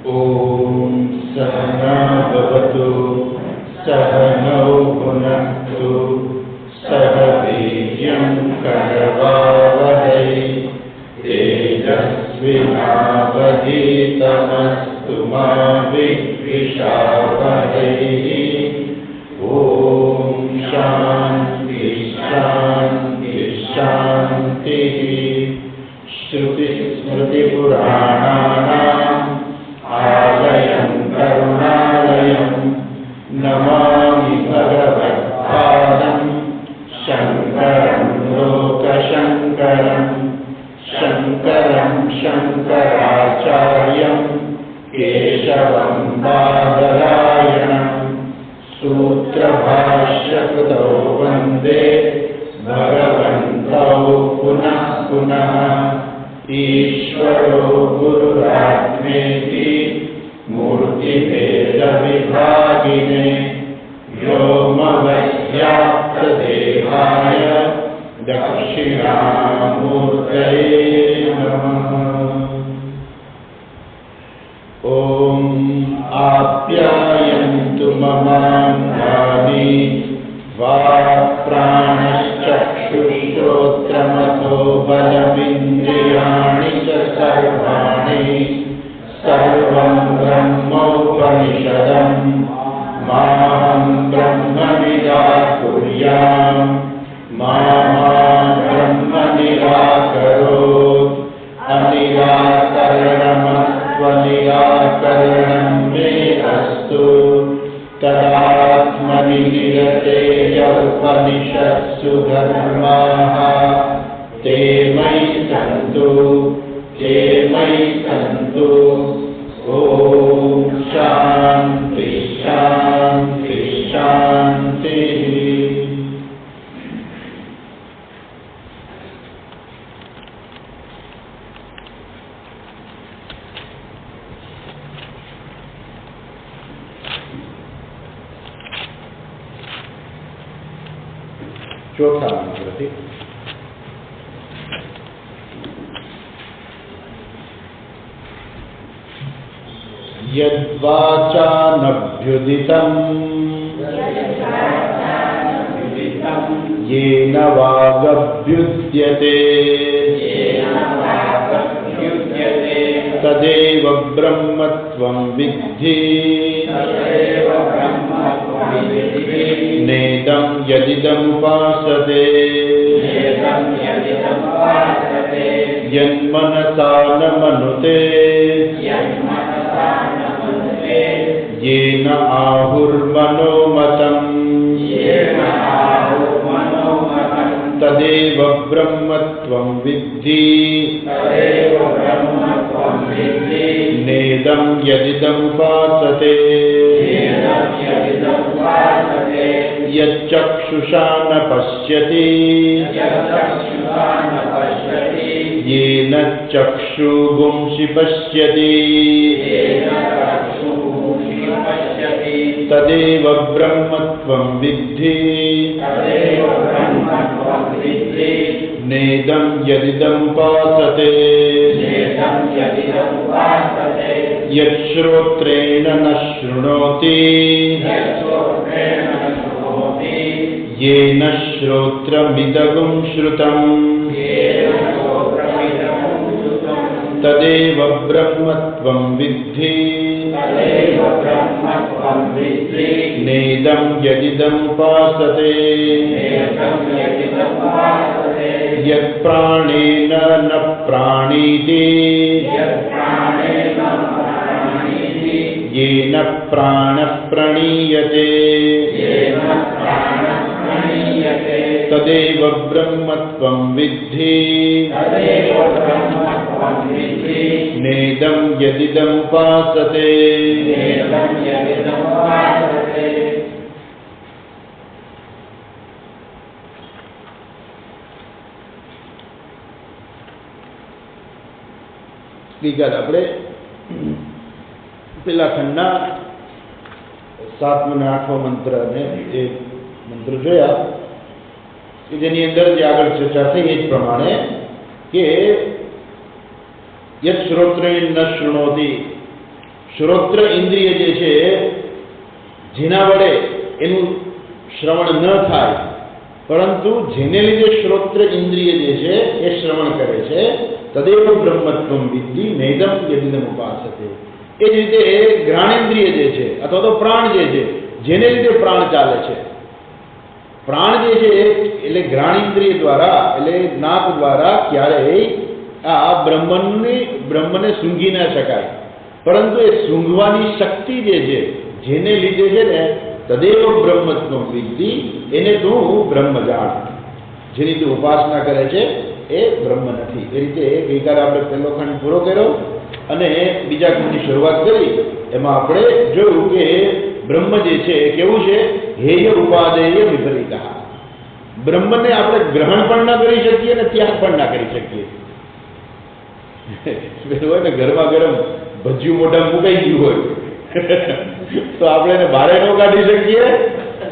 ओम सहना भवतु सहनौ भुनक्तु सह वीर्यं करवावहै तेजस्विनावधीतमस्तु मा विद्विषावहै। ओम शांति शांति शांतिः। श्रुति स्मृति पुराणानाम् आलयं करुणालयं नमामि भगवत्पादं शङ्करं लोकशङ्करं शङ्करं शङ्कराचार्यं केशवं बादरायणं सूत्रभाष्यकृतौ वन्दे भगवन्तौ पुनः पुनः। ईश्वरो गुरुरात्मेति मूर्तिभेदविभागिने व्योमवद्व्याप्तदेहाय दक्षिणामूर्तये नमः। ॐ आप्यायन्तु ममाङ्गानि वाक्प्राणश्चक्षुश्रोत्रमथो बलमिन्द्रियाणि च सर्वाणि सर्वं ब्रह्मोपनिषदं मां ब्रह्म निराकुर्याम् मा ब्रह्म निराकरोत् अनिराकरणमस्त्वनिराकरणं मे अस्तु। तदात्मनि निरतेय उपनिषत्सु धर्माः ते मयि सन्तु ते मयि सन्तु। ॐ शान्ति शान्ति शान्तिः। चौथा मंत्र थी। यद्वाचानभ्युदितं येन वागभ्युद्यते तदेव ब्रह्मत्वं विद्धि नेदं यदिदमुपासते यन्मनसा न मनुते येन आहुर्मनोमतं तदेव ब्रह्मत्वं विद्धि नेदं यदिदमुपासते यच्चक्षुषा न पश्यति येन चक्षुगुंसि पश्यति तदेव ब्रह्मत्वं विद्धि नेदं यदिदमुपासते यच्छ्रोत्रेण न शृणोति येन श्रोत्रमिदगुं श्रुतम् तदेव ब्रह्मत्वं विद्धि नेदं यदिदमुपासते यत्प्राणेन न प्राणीति येन प्राणः प्रणीयते तदेव ब्रह्मत्वं विद्धि नेदं यदिदमुपासते। આપણે પેલા ખંડના 7મો અને 8મો મંત્ર અને એ મંત્ર જોયા કે જેની અંદર જે આગળ ચર્ચા થઈ એ જ પ્રમાણે કે યત શ્રોત્રેણ ન શૃણોતિ, શ્રોત્ર ઇન્દ્રિય જે છે જેના વડે એનું શ્રવણ ન થાય, પરંતુ જેને લીધે શ્રોત્ર ઇન્દ્રિય જે છે એ શ્રવણ કરે છે, તદેવ બ્રહ્મત્વમ વિદ્ધિ નૈદમ યદિદમ ઉપાસતે. એ જ રીતે ઘ્રાણેન્દ્રિય જે છે અથવા તો પ્રાણ જે છે, જેને લીધે પ્રાણ ચાલે છે, પ્રાણ જે છે એટલે ઘ્રાણેન્દ્રિય દ્વારા એટલે નાક દ્વારા ક્યારેય આ બ્રહ્મને સૂંઘી ન શકાય, પરંતુ એ સૂંઘવાની શક્તિ જે છે જેને લીધે છે ને તદેવ બ્રહ્મત્વમ વિદ્ધિ, એને તું બ્રહ્મ જાણ. જેની તું ઉપાસના કરે છે એ બ્રહ્મ નથી. એ રીતે ગઈકાલે આપણે પહેલો ખંડ પૂરો કર્યો અને બીજા ખંડની શરૂઆત કરી. એમાં આપણે જોયું કે બ્રહ્મ જે છે એ કેવું છે? હેય ઉપાદેય વિપરીતઃ. બ્રહ્મને આપણે ગ્રહણ પણ ના કરી શકીએ અને ત્યાગ પણ ના કરી શકીએ. હોય ને ગરમા ગરમ ભજીયું મોઢામાં મુકાઈ ગયું હોય તો આપણે એને બહાર ન કાઢી શકીએ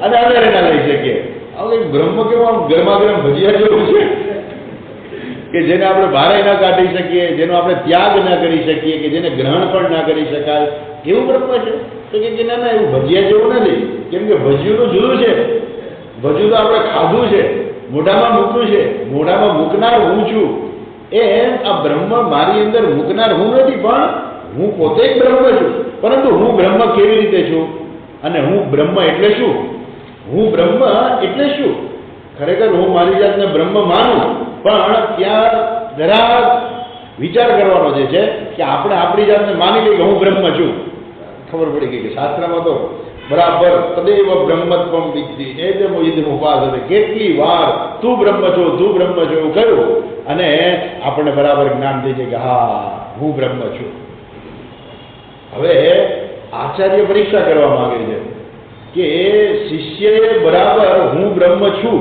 અને અંદર ના લઈ શકીએ. હવે બ્રહ્મ કેવું આમ ગરમા ગરમ ભજીયા જેવું છે કે જેને આપણે બહાર ના કાઢી શકીએ, જેનો આપણે ત્યાગ ના કરી શકીએ, કે જેને ગ્રહણ પણ ના કરી શકાય, એવું બ્રહ્મ છે. તો કે ના ના, એવું ભજીયા જેવું નથી. કેમ કે ભજીયું તો જુદું છે. ભજીયું તો આપણે ખાધું છે, મોઢામાં મૂક્યું છે, મોઢામાં મૂકનાર હું છું. એમ આ બ્રહ્મ મારી અંદર મૂકનાર હું નથી, પણ હું પોતે જ બ્રહ્મ છું. પરંતુ હું બ્રહ્મ કેવી રીતે છું અને હું બ્રહ્મ એટલે શું? હું બ્રહ્મ એટલે શું? ખરેખર હું મારી જાતને બ્રહ્મ માનું, પણ ત્યાં જરા વિચાર કરવાનો જે છે કે આપણે આપણી જાતને માની લઈએ કે હું બ્રહ્મ છું. ખબર પડી ગઈ કે શાસ્ત્રમાં તો બરાબર તદેવ બ્રહ્મત્વમ વિદ્ધિ નૈદમ યદિદમ ઉપાસતે, કેટલી વાર તું બ્રહ્મ છો તું બ્રહ્મ છો એવું કહ્યું અને આપણને બરાબર જ્ઞાન થઈ જાય કે હા હું બ્રહ્મ છું. હવે આચાર્ય પરીક્ષા કરવા માંગે છે કે શિષ્યએ બરાબર હું બ્રહ્મ છું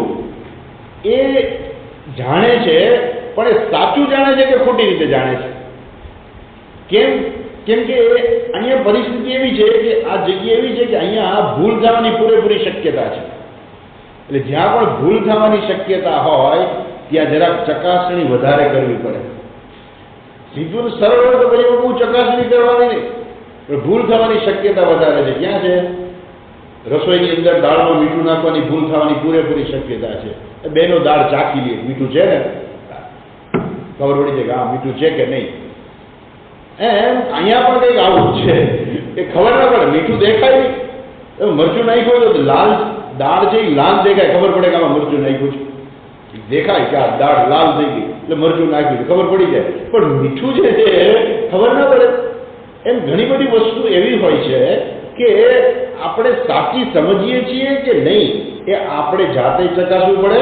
એ જાણે છે, પણ એ સાચું જાણે છે કે ખોટી રીતે જાણે છે? કેમ કે અહીંયા પરિસ્થિતિ એવી છે કે આ જગ્યા એવી છે કે અહીંયા ભૂલ થવાની પૂરેપૂરી શક્યતા છે. એટલે જ્યાં પણ ભૂલ થવાની શક્યતા હોય ત્યાં જરાક ચકાસણી વધારે કરવી પડે. સીધું સરળ હોય તો પછી બહુ ચકાસણી કરવાની નહીં, પણ ભૂલ થવાની શક્યતા વધારે છે. ક્યાં છે? રસોઈની અંદર દાળમાં મીઠું નાખવાની ભૂલ થવાની પૂરેપૂરી શક્યતા છે. બેનો દાળ ચાખી લે, મીઠું છે ને, ખબર પડી જાય કે હા મીઠું છે કે નહીં. એમ અહીંયા પણ કંઈક આવું છે એ ખબર ના પડે. મીઠું દેખાય મરચું નાખ્યું તો લાલ દાળ છે એ લાલ દેખાય, ખબર પડે કે આમાં મરચું નાખ્યું છે. દેખાય કે આ દાળ લાલ થઈ ગઈ એટલે મરચું નાખ્યું છે, ખબર પડી જાય. પણ મીઠું છે એ ખબર ના પડે. એમ ઘણી બધી વસ્તુ એવી હોય છે કે આપણે સાચી સમજીએ છીએ કે નહીં એ આપણે જાતે ચકાસવું પડે.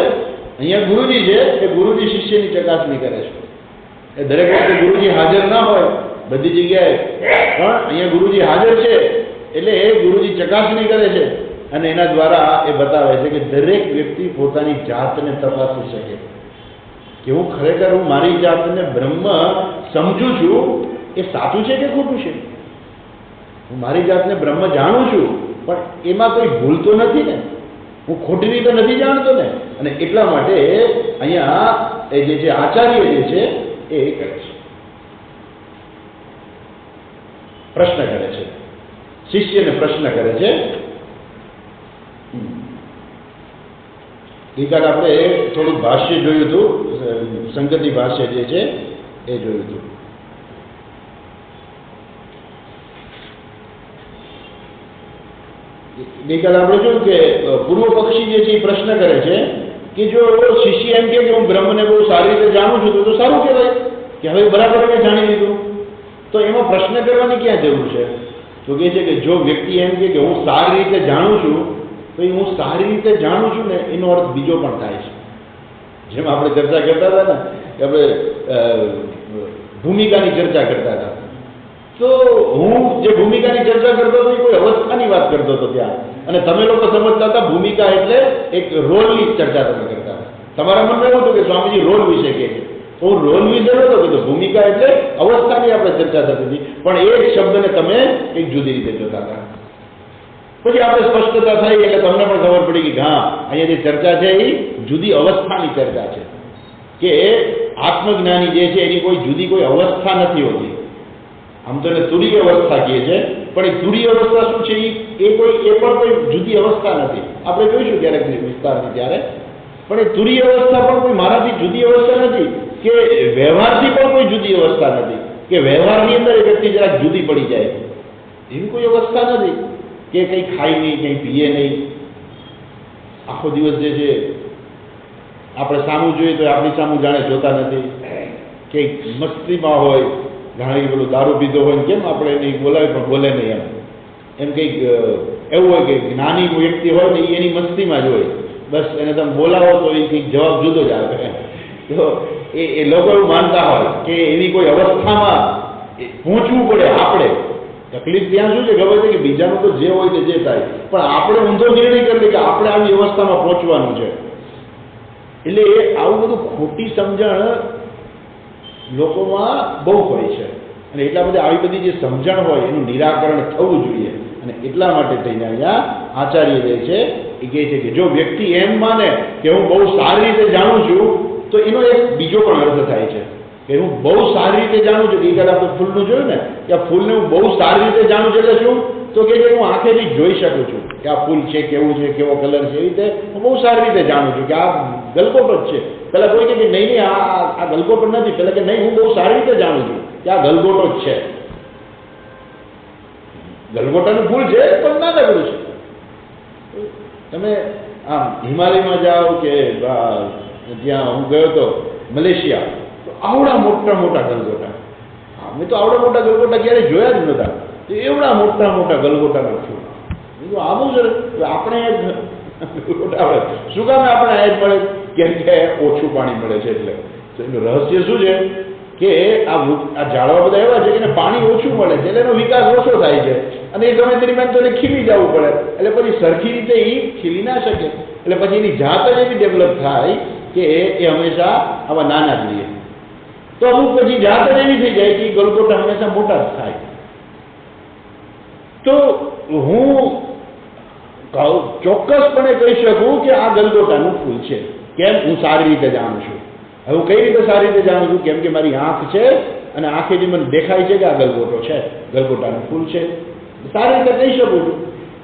અહીંયા ગુરુજી છે એ ગુરુજી શિષ્યની ચકાસણી કરે છે. એ દરેક વખતે ગુરુજી હાજર ના હોય બધી જગ્યાએ, પણ અહીંયા ગુરુજી હાજર છે એટલે એ ગુરુજી ચકાસણી કરે છે અને એના દ્વારા એ બતાવે છે કે દરેક વ્યક્તિ પોતાની જાતને તપાસી શકે કે હું ખરેખર હું મારી જાતને બ્રહ્મ સમજું છું એ સાચું છે કે ખોટું છે. હું મારી જાતને બ્રહ્મ જાણું છું પણ એમાં કોઈ ભૂલ તો નથી ને, હું ખોટી રીતે નથી જાણતો ને. અને એટલા માટે અહીંયા એ જે આચાર્ય જે છે એ કરે છે, પ્રશ્ન કરે છે, શિષ્યને પ્રશ્ન કરે છે. ગઈકાલે આપણે થોડુંક ભાષ્ય જોયું હતું, સંગતિ ભાષ્ય જે છે એ જોયું હતું. ગઈકાલે આપણે જોયું કે પૂર્વ પક્ષી જે છે એ પ્રશ્ન કરે છે કે જો શિષ્ય એમ કે હું બ્રહ્મને બહુ સારી રીતે જાણું છું તો સારું કહેવાય કે હવે બરાબર મેં જાણી લીધું, તો એમાં પ્રશ્ન કરવાની ક્યાં જરૂર છે? તો કહે છે કે જો વ્યક્તિ એમ કે હું સારી રીતે જાણું છું તો એ હું સારી રીતે જાણું છું ને એનો અર્થ બીજો પણ થાય છે. જેમ આપણે ચર્ચા કરતા હતા ને કે આપણે ભૂમિકાની ચર્ચા કરતા હતા, તો હું જે ભૂમિકાની ચર્ચા કરતો હતો એ કોઈ અવસ્થાની વાત કરતો હતો ત્યાં, અને તમે લોકો સમજતા હતા ભૂમિકા એટલે એક રોલની ચર્ચા તમે કરતા હતા. તમારા મનમાં એવું હતું કે સ્વામીજી રોલ વિશે કહે છે, તો હું રોલ વિશે નહોતો કીધો. ભૂમિકા એટલે અવસ્થાની આપણે ચર્ચા થતી હતી, પણ એ જ શબ્દને તમે એક જુદી રીતે જોતા હતા. પછી આપણે સ્પષ્ટતા થઈ એટલે તમને પણ ખબર પડી કે હા અહીંયા જે ચર્ચા છે એ જુદી અવસ્થાની ચર્ચા છે, કે આત્મજ્ઞાની જે છે એની કોઈ જુદી કોઈ અવસ્થા નથી હોતી. આમ તો એને તુરીય અવસ્થા કહે છે, પણ એ તુરીય અવસ્થા શું છે એ પણ કોઈ જુદી અવસ્થા નથી. આપણે જોઈશું ક્યારેક વિસ્તારથી ત્યારે. પણ એ તુરીય અવસ્થા પણ કોઈ મારાથી જુદી અવસ્થા નથી, કે વ્યવહારથી પણ કોઈ જુદી અવસ્થા નથી, કે વ્યવહારની અંદર એ વ્યક્તિ જરાક જુદી પડી જાય એવી કોઈ અવસ્થા નથી. કે કંઈ ખાય નહીં, કંઈ પીએ નહીં, આખો દિવસ જે છે આપણે સામું જોઈએ તો આપણી સામું જાણે જોતા નથી, કંઈક મસ્તીમાં હોય, ઘણી પેલું દારૂ પીધો હોય ને કેમ આપણે એને બોલાવે પણ બોલે નહીં, એમ કંઈક એવું હોય કે નાની વ્યક્તિ હોય ને એની મસ્તીમાં જ હોય, બસ એને તમે બોલાવો તો એ કંઈક જવાબ જુદો જ આવે. તો એ લોકો એવું માનતા હોય કે એવી કોઈ અવસ્થામાં પહોંચવું પડે. આપણે તકલીફ ત્યાં શું છે ખબર છે કે બીજાનું તો જે હોય તે જે થાય, પણ આપણે ઊંધો નિર્ણય કરીએ કે આપણે આવી અવસ્થામાં પહોંચવાનું છે. એટલે આવું બધું ખોટી સમજણ લોકોમાં બહુ હોય છે, અને એટલા બધા આવી બધી જે સમજણ હોય એનું નિરાકરણ થવું જોઈએ. અને એટલા માટે થઈને અહીંયા આચાર્ય જે છે એ કહે છે કે જો વ્યક્તિ એમ માને કે હું બહુ સારી રીતે જાણું છું, તો એનો એક બીજો પણ અર્થ થાય છે કે હું બહુ સારી રીતે જાણું છું. ગઈકાલે આપણે ફૂલનું જોયું ને કે આ ફૂલને હું બહુ સારી રીતે જાણું છું એટલે શું, તો કે હું આંખેથી જોઈ શકું છું કે આ ફૂલ છે, કેવું છે, કેવો કલર છે, એવી રીતે હું બહુ સારી રીતે જાણું છું કે આ ગલગોટો જ છે. પેલા કોઈ કે નહીં આ ગલગોટો નથી, પેલા કે નહીં હું બહુ સારી રીતે જાણું છું કે આ ગલગોટો જ છે. ગલગોટાનું ફૂલ છે પણ નાનકડું છે. તમે આમ હિમાલયમાં જાઓ કે ત્યાં હું ગયો હતો મલેશિયા, તો આવડા મોટા મોટા ગલગોટા, મેં તો આવડા મોટા ગલગોટા ક્યારેય જોયા જ નહોતા. તો એવડા મોટા મોટા ગલગોટાના ફૂલ, આવું છે આપણે શું કામ આપણે આ જ મળે, કેમ કે ઓછું પાણી મળે છે એટલે. તો એનું રહસ્ય શું છે કે આ ઝાડવા બધા એવા છે કે એને પાણી ઓછું મળે છે એટલે એનો વિકાસ ઓછો થાય છે, અને એ સમય દરમિયાન તો એને ખીલી જવું પડે, એટલે પછી સરખી રીતે એ ખીલી ના શકે. એટલે પછી એની જાત જ એવી ડેવલપ થાય કે એ હંમેશા આવા નાના જ રહે. તો અમુક પછી જાત જ એવી થઈ જાય કે ગલગોટા હંમેશા મોટા જ થાય. તો હું ચોક્કસપણે કહી શકું કે આ ગલગોટાનું ફૂલ છે. કેમ? હું સારી રીતે જાણું છું. હવે હું કઈ રીતે સારી રીતે જાણું છું? કેમ કે મારી આંખ છે અને આંખેથી મને દેખાય છે કે આ ગલગોટો છે, ગલગોટાનું ફૂલ છે. સારી રીતે કહી શકું છું.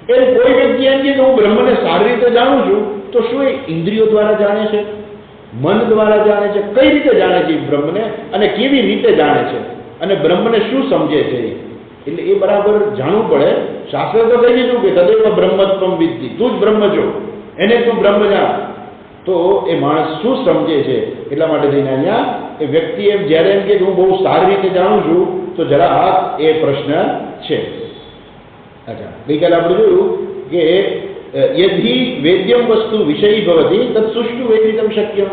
એ કોઈ વ્યક્તિ એમ કે હું બ્રહ્મને સારી રીતે જાણું છું, તો શું એ ઇન્દ્રિયો દ્વારા જાણે છે, મન દ્વારા જાણે છે? કઈ રીતે જાણે છે બ્રહ્મને, અને કેવી રીતે જાણે છે, અને બ્રહ્મને શું સમજે છે? એટલે એ બરાબર જાણવું પડે. શાસ્ત્ર તો કહી દીધું કે તદેવ બ્રહ્મત્વમ વિદ્ધિ, તું જ બ્રહ્મ છો, એને તું બ્રહ્મ જાણ. તો એ માણસ શું સમજે છે? એટલા માટે થઈને અહીંયા એ વ્યક્તિ એમ જ્યારે એમ કે હું બહુ સારી રીતે જાણું છું, તો જરા એ પ્રશ્ન છે. અચ્છા, ગઈકાલે આપણે જોયું કે યદિ વેદ્યમ વસ્તુ વિષયી ભવતી તત્ સુષ્ઠુ વેદિતમ શક્ય.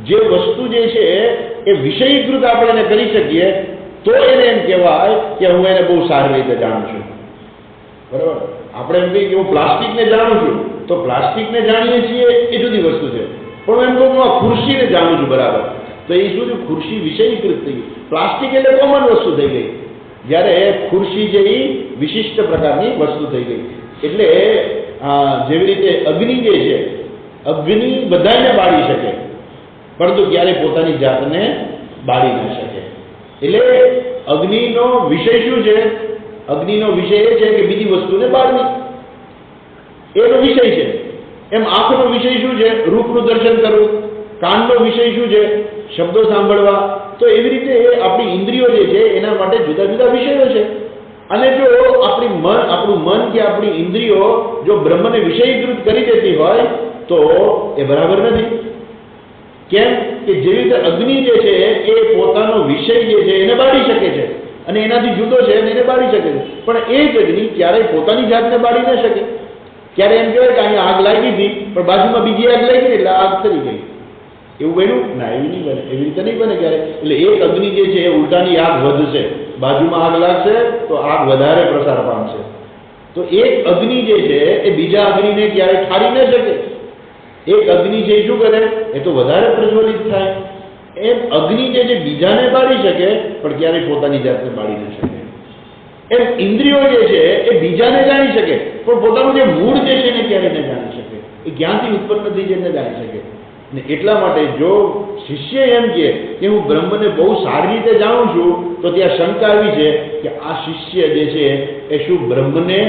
જે વસ્તુ જે છે એ વિષયીકૃત આપણે એને કરી શકીએ તો એને એમ કહેવાય કે હું એને બહુ સારી રીતે જાણું છું. બરાબર? આપણે એમ કહીએ કે હું પ્લાસ્ટિકને જાણું છું, તો પ્લાસ્ટિકને જાણીએ છીએ એ જુદી વસ્તુ છે. પણ એમ કહું હું આ ખુરશીને જાણું છું, બરાબર, તો એ શું છે? ખુરશી વિષયીકૃત થઈ ગઈ. પ્લાસ્ટિક એટલે કોમન વસ્તુ થઈ ગઈ, જ્યારે ખુરશી છે એ વિશિષ્ટ પ્રકારની વસ્તુ થઈ ગઈ. એટલે જેવી રીતે અગ્નિ જે છે, અગ્નિ બધાને બાળી શકે, પરંતુ ક્યારેય પોતાની જાતને બાળી ન શકે. એટલે અગ્નિનો વિષય શું છે? અગ્નિનો વિષય એ છે કે બીજી વસ્તુને બાળવી, એનો વિષય છે. એમ આંખનો વિષય શું છે? રૂપનું દર્શન કરવું. કાનનો વિષય શું છે? શબ્દો સાંભળવા. તો એવી રીતે આપણી ઇન્દ્રિયો જે છે એના માટે જુદા જુદા વિષયો છે. અને જો આપણું મન કે આપણી ઇન્દ્રિયો જો બ્રહ્મને વિષયીકૃત કરી દેતી હોય તો એ બરાબર નથી. કેમ? કે જેવી રીતે અગ્નિ જે છે એ પોતાનો વિષય જે છે એને બાળી શકે છે, અને એનાથી જુદો છે અને એને બાળી શકે છે. પણ એ જ અગ્નિ ક્યારેય પોતાની જાતને બાળી ન શકે. ક્યારે એમ કહેવાય કે અહીંયા આગ લાગી હતી પણ બાજુમાં બીજી આગ લાગી એટલે આગ થઈ ગઈ, એવું બન્યું? ના, એવી નહીં બને, એવી રીતે નહીં બને ક્યારે. એટલે એક અગ્નિ જે છે એ ઉલટાની આગ વધશે, બાજુમાં આગ લાગશે તો આગ વધારે પ્રસાર પામશે. તો એક અગ્નિ જે છે એ બીજા અગ્નિને ક્યારેય ઠારી ન શકે. એક અગ્નિ છે શું કરે? એ તો વધારે પ્રજ્વલિત થાય. એમ અગ્નિ જે છે બીજાને બાળી શકે પણ ક્યારેય પોતાની જાતને બાળી ન શકે. એમ ઇન્દ્રિયો જે છે એ બીજાને જાણી શકે પણ પોતાનું જે મૂળ જે છે એને ક્યારેય ન જાણી શકે. એ જ્ઞાનથી ઉત્પન્ન થઈ જઈને જાણી શકે. ને એટલા માટે જો શિષ્ય એમ કહે કે હું બ્રહ્મને બહુ સારી રીતે જાણું છું, તો ત્યાં શંકા આવી છે કે આ શિષ્ય જે છે એ શું બ્રહ્મને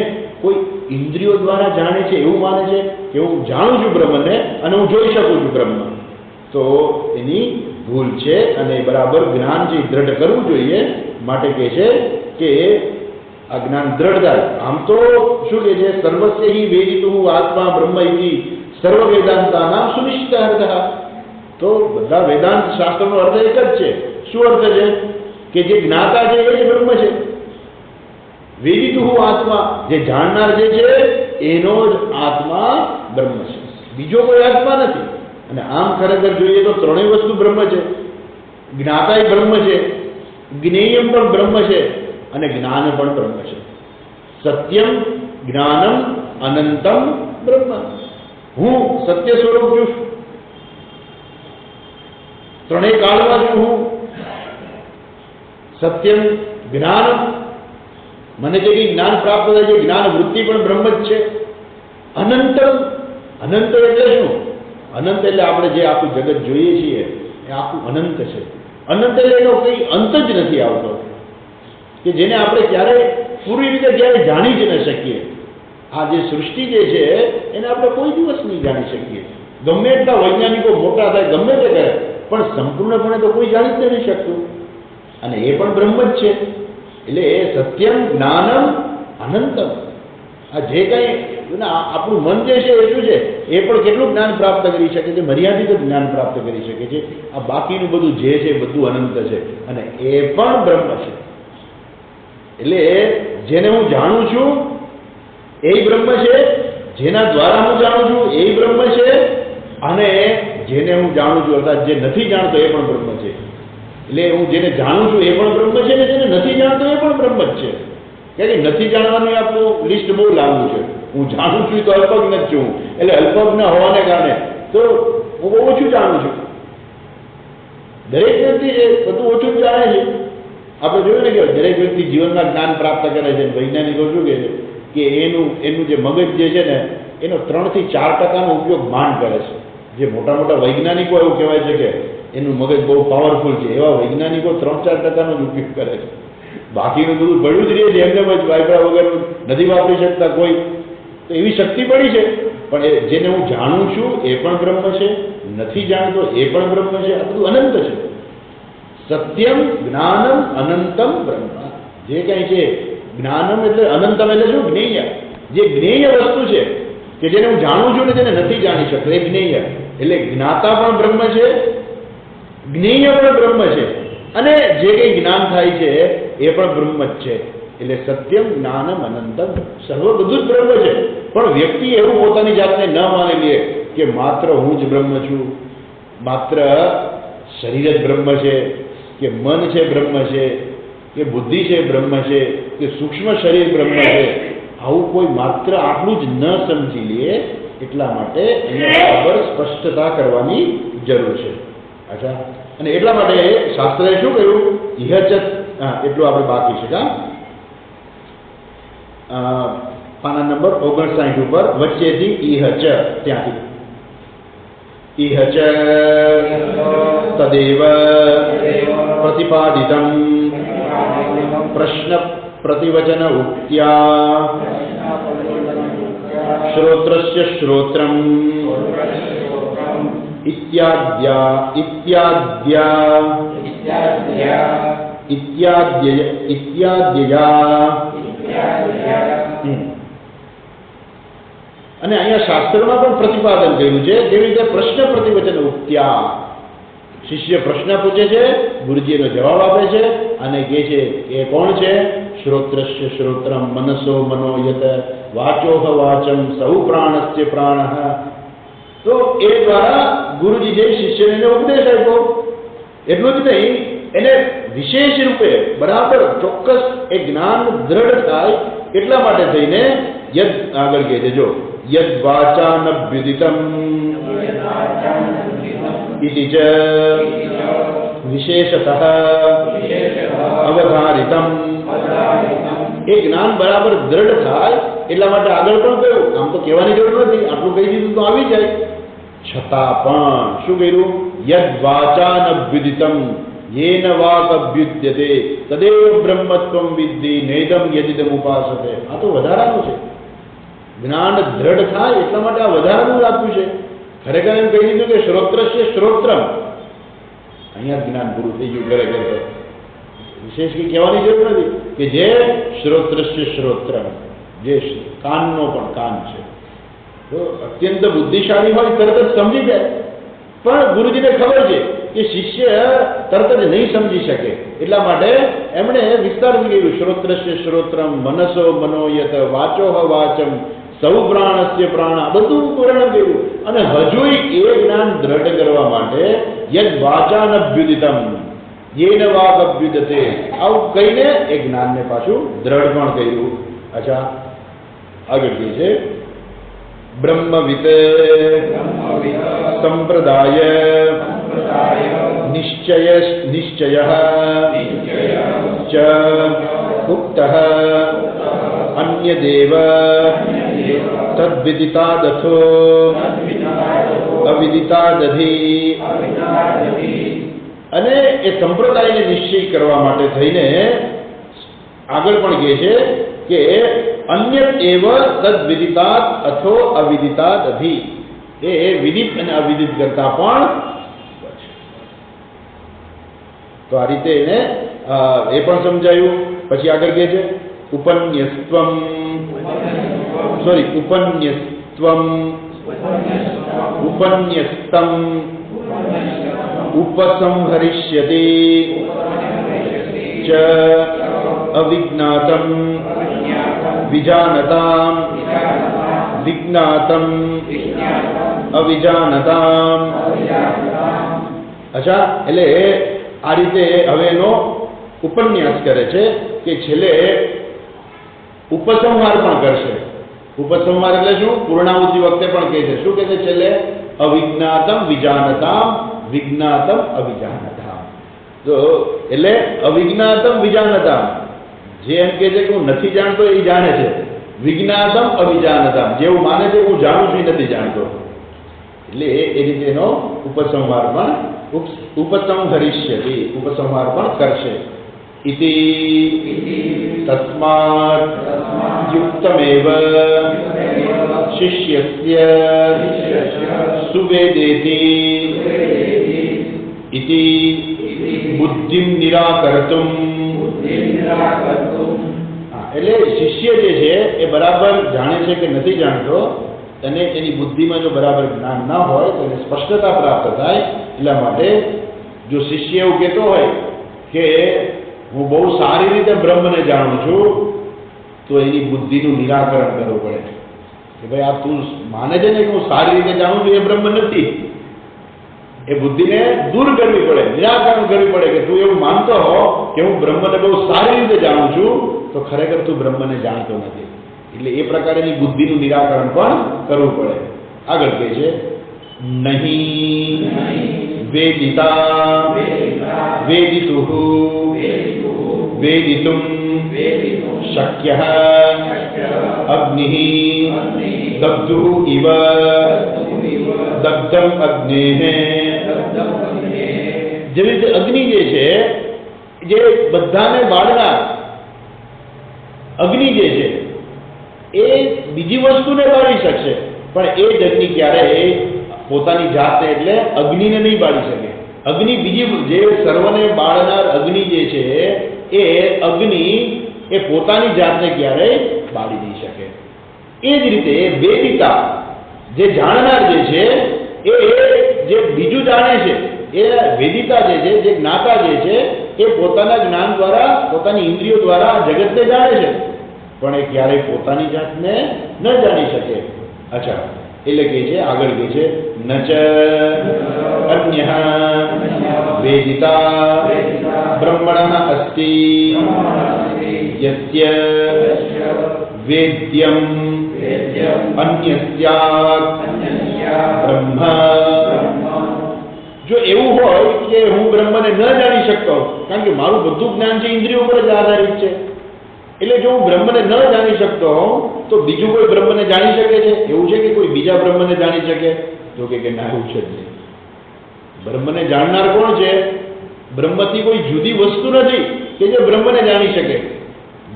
કોઈ ઇન્દ્રિયો દ્વારા જાણે છે એવું માને છે કે હું જાણું છું બ્રહ્મને અને હું જોઈ શકું છું બ્રહ્મ? તો એની ભૂલ છે અને બરાબર જ્ઞાન જે દ્રઢ કરવું જોઈએ માટે કહે છે કે આ જ્ઞાન દ્રઢ થાય. આમ તો શું કહે છે? સર્વસ્ય હિ વેદિતું આત્મા બ્રહ્મ ઇતિ સર્વ વેદાંતાનામ સુનિશ્ચિત અર્થ. તો બધા વેદાંત શાસ્ત્રનો અર્થ એક જ છે. શું અર્થ છે? કે જે જ્ઞાતા છે એ જ બ્રહ્મ છે. વેદિતું આત્મા, જે જાણનાર જે છે એનો જ આત્મા બ્રહ્મ છે, બીજો કોઈ આત્મા નથી. અને આમ ખરેખર જોઈએ તો ત્રણેય વસ્તુ બ્રહ્મ છે. જ્ઞાતા બ્રહ્મ છે, જ્ઞેયમ પણ બ્રહ્મ છે અને જ્ઞાન પણ બ્રહ્મ છે. સત્યમ જ્ઞાનમ અનંતમ બ્રહ્મ. હું સત્ય સ્વરૂપ છું, ત્રણેય કાળમાં છું હું. સત્યમ જ્ઞાનમ, મને જે જ્ઞાન પ્રાપ્ત થાય છે જ્ઞાન વૃત્તિ પણ બ્રહ્મ જ છે. અનંતમ, અનંત એટલે શું? અનંત એટલે આપણે જે આખું જગત જોઈએ છીએ એ આખું અનંત છે. અનંત એટલે એનો કંઈ અંત જ નથી આવતો, કે જેને આપણે ક્યારેય પૂરી રીતે ક્યારેય જાણી જ ન શકીએ. આ જે સૃષ્ટિ જે છે એને આપણે કોઈ દિવસ નહીં જાણી શકીએ. ગમે એટલા વૈજ્ઞાનિકો મોટા થાય, ગમે તે કરે, પણ સંપૂર્ણપણે તો કોઈ જાણી જ નથી શકતું. અને એ પણ બ્રહ્મ જ છે. એટલે એ સત્યમ જ્ઞાનમ અનંતમ. આ જે કંઈ આપણું મન જે છે એટલું છે એ પણ કેટલું જ્ઞાન પ્રાપ્ત કરી શકે છે? મર્યાદિત જ્ઞાન પ્રાપ્ત કરી શકે છે. આ બાકીનું બધું જે છે બધું અનંત છે અને એ પણ બ્રહ્મ છે. એટલે જેને હું જાણું છું એ બ્રહ્મ છે, જેના દ્વારા હું જાણું છું એ બ્રહ્મ છે, અને જેને હું જાણું છું અર્થાત જે નથી જાણતો એ પણ બ્રહ્મ છે. એટલે હું જેને જાણું છું એ પણ બ્રહ્મ છે ને જેને નથી જાણતો એ પણ બ્રહ્મ જ છે. કે નથી જાણવાનું આપણું લિસ્ટ બહુ લાંબુ છે. હું જાણું છું તો અલ્પજ્ઞ જ છું, એટલે અલ્પજ્ઞ હોવાને કારણે તો હું બહુ ઓછું જાણું છું. દરેક વ્યક્તિ છે બધું ઓછું જ જાણે છે. આપણે જોયું ને કે દરેક વ્યક્તિ જીવનમાં જ્ઞાન પ્રાપ્ત કરે છે. વૈજ્ઞાનિકો શું કહે છે કે એનું જે મગજ જે છે ને એનો 3 થી 4% ઉપયોગ માંડ કરે છે. જે મોટા મોટા વૈજ્ઞાનિકો એવું કહેવાય છે કે એનું મગજ બહુ પાવરફુલ છે, એવા વૈજ્ઞાનિકો 3-4% જ ઉપયોગ કરે છે. બાકીનું બધું પડ્યું જ રહે છે, એમને જ વાપરા વગર નથી વાપરી શકતા કોઈ. તો એવી શક્તિ પડી છે. પણ એ જેને હું જાણું છું એ પણ બ્રહ્મ છે, નથી જાણતો એ પણ બ્રહ્મ છે. આ બધું અનંત છે. સત્યમ જ્ઞાનમ અનંતમ બ્રહ્મ. જે કંઈ છે જ્ઞાનમ એટલે અનંતમ એટલે શું? જ્ઞેય. જે જ્ઞેય વસ્તુ છે કે જેને હું જાણું છું ને જેને નથી જાણી શકતો એ જ્ઞેય. એટલે જ્ઞાતા પણ બ્રહ્મ છે, જ્ઞેય પણ બ્રહ્મ છે, અને જે કંઈ જ્ઞાન થાય છે એ પણ બ્રહ્મ જ છે. એટલે સત્યમ જ્ઞાનમ અનંતમ સર્વ બધું જ બ્રહ્મ છે. પણ વ્યક્તિ એવું પોતાની જાતને ન માની લે કે માત્ર હું જ બ્રહ્મ છું, માત્ર શરીર જ બ્રહ્મ છે, કે મન છે બ્રહ્મ છે, કે બુદ્ધિ છે બ્રહ્મ છે, કે સૂક્ષ્મ શરીર બ્રહ્મ છે. આવું કોઈ માત્ર આટલું જ ન સમજી લે. એટલા માટે અહીંયા બરાબર સ્પષ્ટતા કરવાની જરૂર છે. અચ્છા, અને એટલા માટે શાસ્ત્રએ શું કહ્યું? ઇહચ, એટલું આપણે બાકી છે. પાના નંબર 59 ઉપર વચ્ચેથી ઇહચ, ત્યાંથી ઇહચ તદેવ પ્રતિપાદિતમ પ્રશ્ન પ્રતિવચન ઉક્ત્યા શ્રોત્રસ્ય શ્રોત્રમ ઇત્યાદ્યયા. અને અહીંયા શાસ્ત્રમાં પણ પ્રતિપાદન કર્યું છે. જેવી રીતે પ્રશ્ન પ્રતિવચન ઉક્ત્યા, શિષ્ય પ્રશ્ન પૂછે છે, ગુરુજી એનો જવાબ આપે છે અને કહે છે એ કોણ છે? શ્રોત્રસ્ય શ્રોત્રમ મનસો મનો યત વાચોહ વાચમ સૌ પ્રાણસ્ય પ્રાણઃ. તો એ દ્વારા ગુરુજી જે શિષ્યને ઉપદેશ આપ્યો. એટલું જ નહીં, એને વિશેષ રૂપે બરાબર ચોક્કસ એ જ્ઞાન દ્રઢ થાય એટલા માટે થઈને યદ આગળ કહે છે, જો યદ વાચાનભ્યુદિતમ ઇતિ ચ વિશેષતઃ અવધારિતમ. એ જ્ઞાન બરાબર દ્રઢ થાય એટલા માટે આગળ પણ કહ્યું. આમ તો કહેવાની જરૂર નથી, આટલું કહી દીધું તો આવી જાય. છતાં પણ શું કર્યું? યદ વાચાનભ્યુદિતમ યેન વાક અભ્યુદ્યતે તદેવ બ્રહ્મત્વમ વિદ્ધિ નેદમ યદિદમ ઉપાસતે. આ તો વધારાનું છે. જ્ઞાન દ્રઢ થાય એટલા માટે આ વધારાનું આપ્યું છે. ખરેખર એમ કહી દીધું કે શ્રોત્રસ્ય શ્રોત્રમ. અહીંયા જ્ઞાન પૂરું થઈ ગયું. ખરેખર વિશેષ કંઈ કહેવાની જરૂર નથી કે જે શ્રોત્રસ્ય શ્રોત્રમ, જે કાનનો પણ કાન છે, તો અત્યંત બુદ્ધિશાળી હોય તરત જ સમજી જાય. પણ ગુરુજીને ખબર છે કે શિષ્ય તરત જ નહીં સમજી શકે, એટલા માટે એમણે વિસ્તારથી કહ્યું શ્રોત્રસ્ય શ્રોત્રમ મનસો મનોયત વાચો વાચમ સૌ પ્રાણસ્ય પ્રાણ. આ બધું વર્ણન કર્યું. અને હજુ એ જ્ઞાન દ્રઢ કરવા માટે યદ વાચાનભ્યુદિતમ યેન વાક અભ્યુદતે આવું કહીને એ જ્ઞાનને પાછું દ્રઢ પણ કર્યું. અચ્છા, આગળ કહે છે બ્રહ્મવિત સંપ્રદાય નિશ્ચય ચ ઉક્તઃ અન્યદેવ તદ્વિદિતાદથો અવિદિતાદધિ. અને એ સંપ્રદાયને નિશ્ચય કરવા માટે થઈને આગળ પણ કહે છે કે અન્યત એવ તદ્વિદિતાદ અથો અવિદિતાદ અધિ. એ વિદિત અને અવિદિત કરતા પણ. તો આ રીતે એને એ પણ સમજાયું. પછી આગળ કહે છે ઉપન્યસ્ત્વમ ઉપન્યસ્તમ ઉપસંહરિષ્યતિ ચ અવિજ્ઞાતમ વિજાનતામ વિજ્ઞાતમ અવિજાનતામ. અચ્છા, એટલે આ રીતે હવે એનો ઉપન્યાસ કરે છે કે છેલ્લે ઉપસંહાર પણ કરશે. ઉપસંહાર એટલે શું? પૂર્ણાહુતિ વખતે પણ કહે છે. શું કહે છે છેલ્લે? અવિજ્ઞાતમ વિજાનતામ વિજ્ઞાતમ અવિજાનતામ. તો એટલે અવિજ્ઞાતમ વિજાનતામ, જે એમ કહે છે કે હું નથી જાણતો એ જાણે છે. વિજ્ઞાતમ અવિજાનતામ, જેવું માને છે હું જાણું છું એ નથી જાણતો. એટલે એ રીતે એનો ઉપસંહાર પણ ઉપસંહરિષ્યતિ, ઉપસંહાર પણ કરશે. ઇતિ તસ્માત યુક્તમેવ શિષ્યસ્ય સુવેદેતિ ઇતિ બુદ્ધિમ નિરાકર્તુમ. એટલે શિષ્ય જે છે એ બરાબર જાણે છે કે નથી જાણતો, અને એની બુદ્ધિમાં જો બરાબર જ્ઞાન ના હોય તો એને સ્પષ્ટતા પ્રાપ્ત થાય. એટલા માટે જો શિષ્ય એવું કહેતો હોય કે હું બહુ સારી રીતે બ્રહ્મને જાણું છું, તો એની બુદ્ધિનું નિરાકરણ કરવું પડે કે ભાઈ આ તું માને છે ને કે હું સારી રીતે જાણું છું, એ બ્રહ્મ નથી. એ બુદ્ધિને દૂર કરવી પડે, નિરાકરણ કરવી પડે કે તું એવું માનતો હો કે હું બ્રહ્મને બહુ સારી રીતે જાણું છું, તો ખરેખર તું બ્રહ્મને જાણતો નથી. એટલે એ પ્રકારેની બુદ્ધિનું નિરાકરણ પણ કરવું પડે. આગળ કહે છે નહીં વેદિતા વેદિતુઃ વેદિતુમ શક્યઃ અગ્નિઃ દગ્ધુઃ ઇવ દગ્ધમ અગ્નેઃ. જેવી રીતે અગ્નિ જે છે, જે બધાને બાળનાર અગ્નિ જે છે એ બીજી વસ્તુને બાળી શકશે, પણ એ જ અગ્નિ ક્યારેય પોતાની જાતને એટલે અગ્નિને નહીં બાળી શકે. અગ્નિ બીજી જે સર્વને બાળનાર અગ્નિ જે છે એ અગ્નિ એ પોતાની જાતને ક્યારેય બાળી નહીં શકે. એ જ રીતે વેદિતા જે જાણનાર જે છે એ જે બીજું જાણે છે, એ વેદિતા જે છે, જે જ્ઞાતા જે છે એ પોતાના જ્ઞાન દ્વારા, પોતાની ઇન્દ્રિયો દ્વારા જગતને જાણે છે, પણ એ ક્યારેય પોતાની જાતને ન જાણી શકે. અચ્છા, એટલે કહે છે આગળ કહે છે નચ અન્ય વેદિતા બ્રહ્મણ અસ્તિ યસ્ય વેદ્યમ અન્યસ્યાત બ્રહ્મ. જો એવું હોય કે હું બ્રહ્મને ન જાણી શકતો, કારણ કે મારું બધું જ્ઞાન છે ઇન્દ્રિયો પર જ આધારિત છે, એટલે જો હું બ્રહ્મને ન જાણી શકતો હોઉં તો બીજું કોઈ બ્રહ્મને જાણી શકે છે? એવું છે કે કોઈ બીજા બ્રહ્મને જાણી શકે? તો કે ના, એવું છે જ નહીં. બ્રહ્મને જાણનાર કોણ છે? બ્રહ્મથી કોઈ જુદી વસ્તુ નથી કે જે બ્રહ્મને જાણી શકે.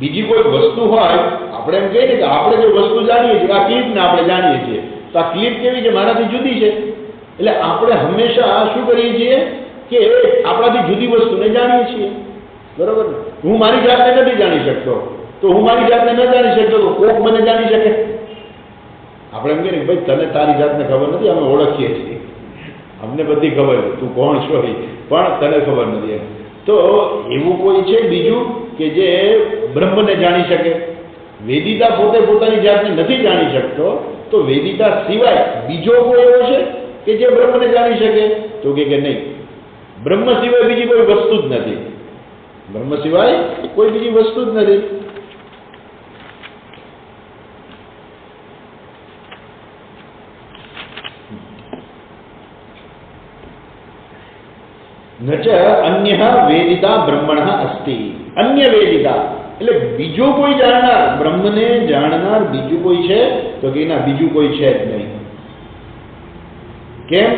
બીજી કોઈ વસ્તુ હોય, આપણે એમ કહીએ કે આપણે જે વસ્તુ જાણીએ છીએ, આ ક્લિપને આપણે જાણીએ છીએ, તો આ ક્લિપ કેવી છે? મારાથી જુદી છે. એટલે આપણે હંમેશા શું કરીએ છીએ કે આપણાથી જુદી વસ્તુને જાણીએ છીએ. બરોબર ને? હું મારી જાતને નથી જાણી શકતો, તો હું મારી જાતને ન જાણી શકતો તો કોક મને જાણી શકે? આપણે એમ કહીએ કે ભાઈ તને તારી જાતને ખબર નથી, અમે ઓળખીએ છીએ, અમને બધી ખબર છે, તું કોણ છો પણ તને ખબર નથી. એમ તો એવું કોઈ છે બીજું કે જે બ્રહ્મને જાણી શકે? વેદિતા પોતે પોતાની જાતને નથી જાણી શકતો, તો વેદિતા સિવાય બીજો કોઈ એવો છે કે જે બ્રહ્મને જાણી શકે? તો કે નહીં, બ્રહ્મ સિવાય બીજી કોઈ વસ્તુ જ નથી. બ્રહ્મ સિવાય કોઈ બીજી વસ્તુ જ નથી. નચ અન્ય વેદિતા બ્રહ્મણ અસ્તિ. અન્ય વેદિતા એટલે બીજો કોઈ જાણનાર, બ્રહ્મને જાણનાર બીજું કોઈ છે? તો કે ના, બીજું કોઈ છે જ નહીં. કેમ?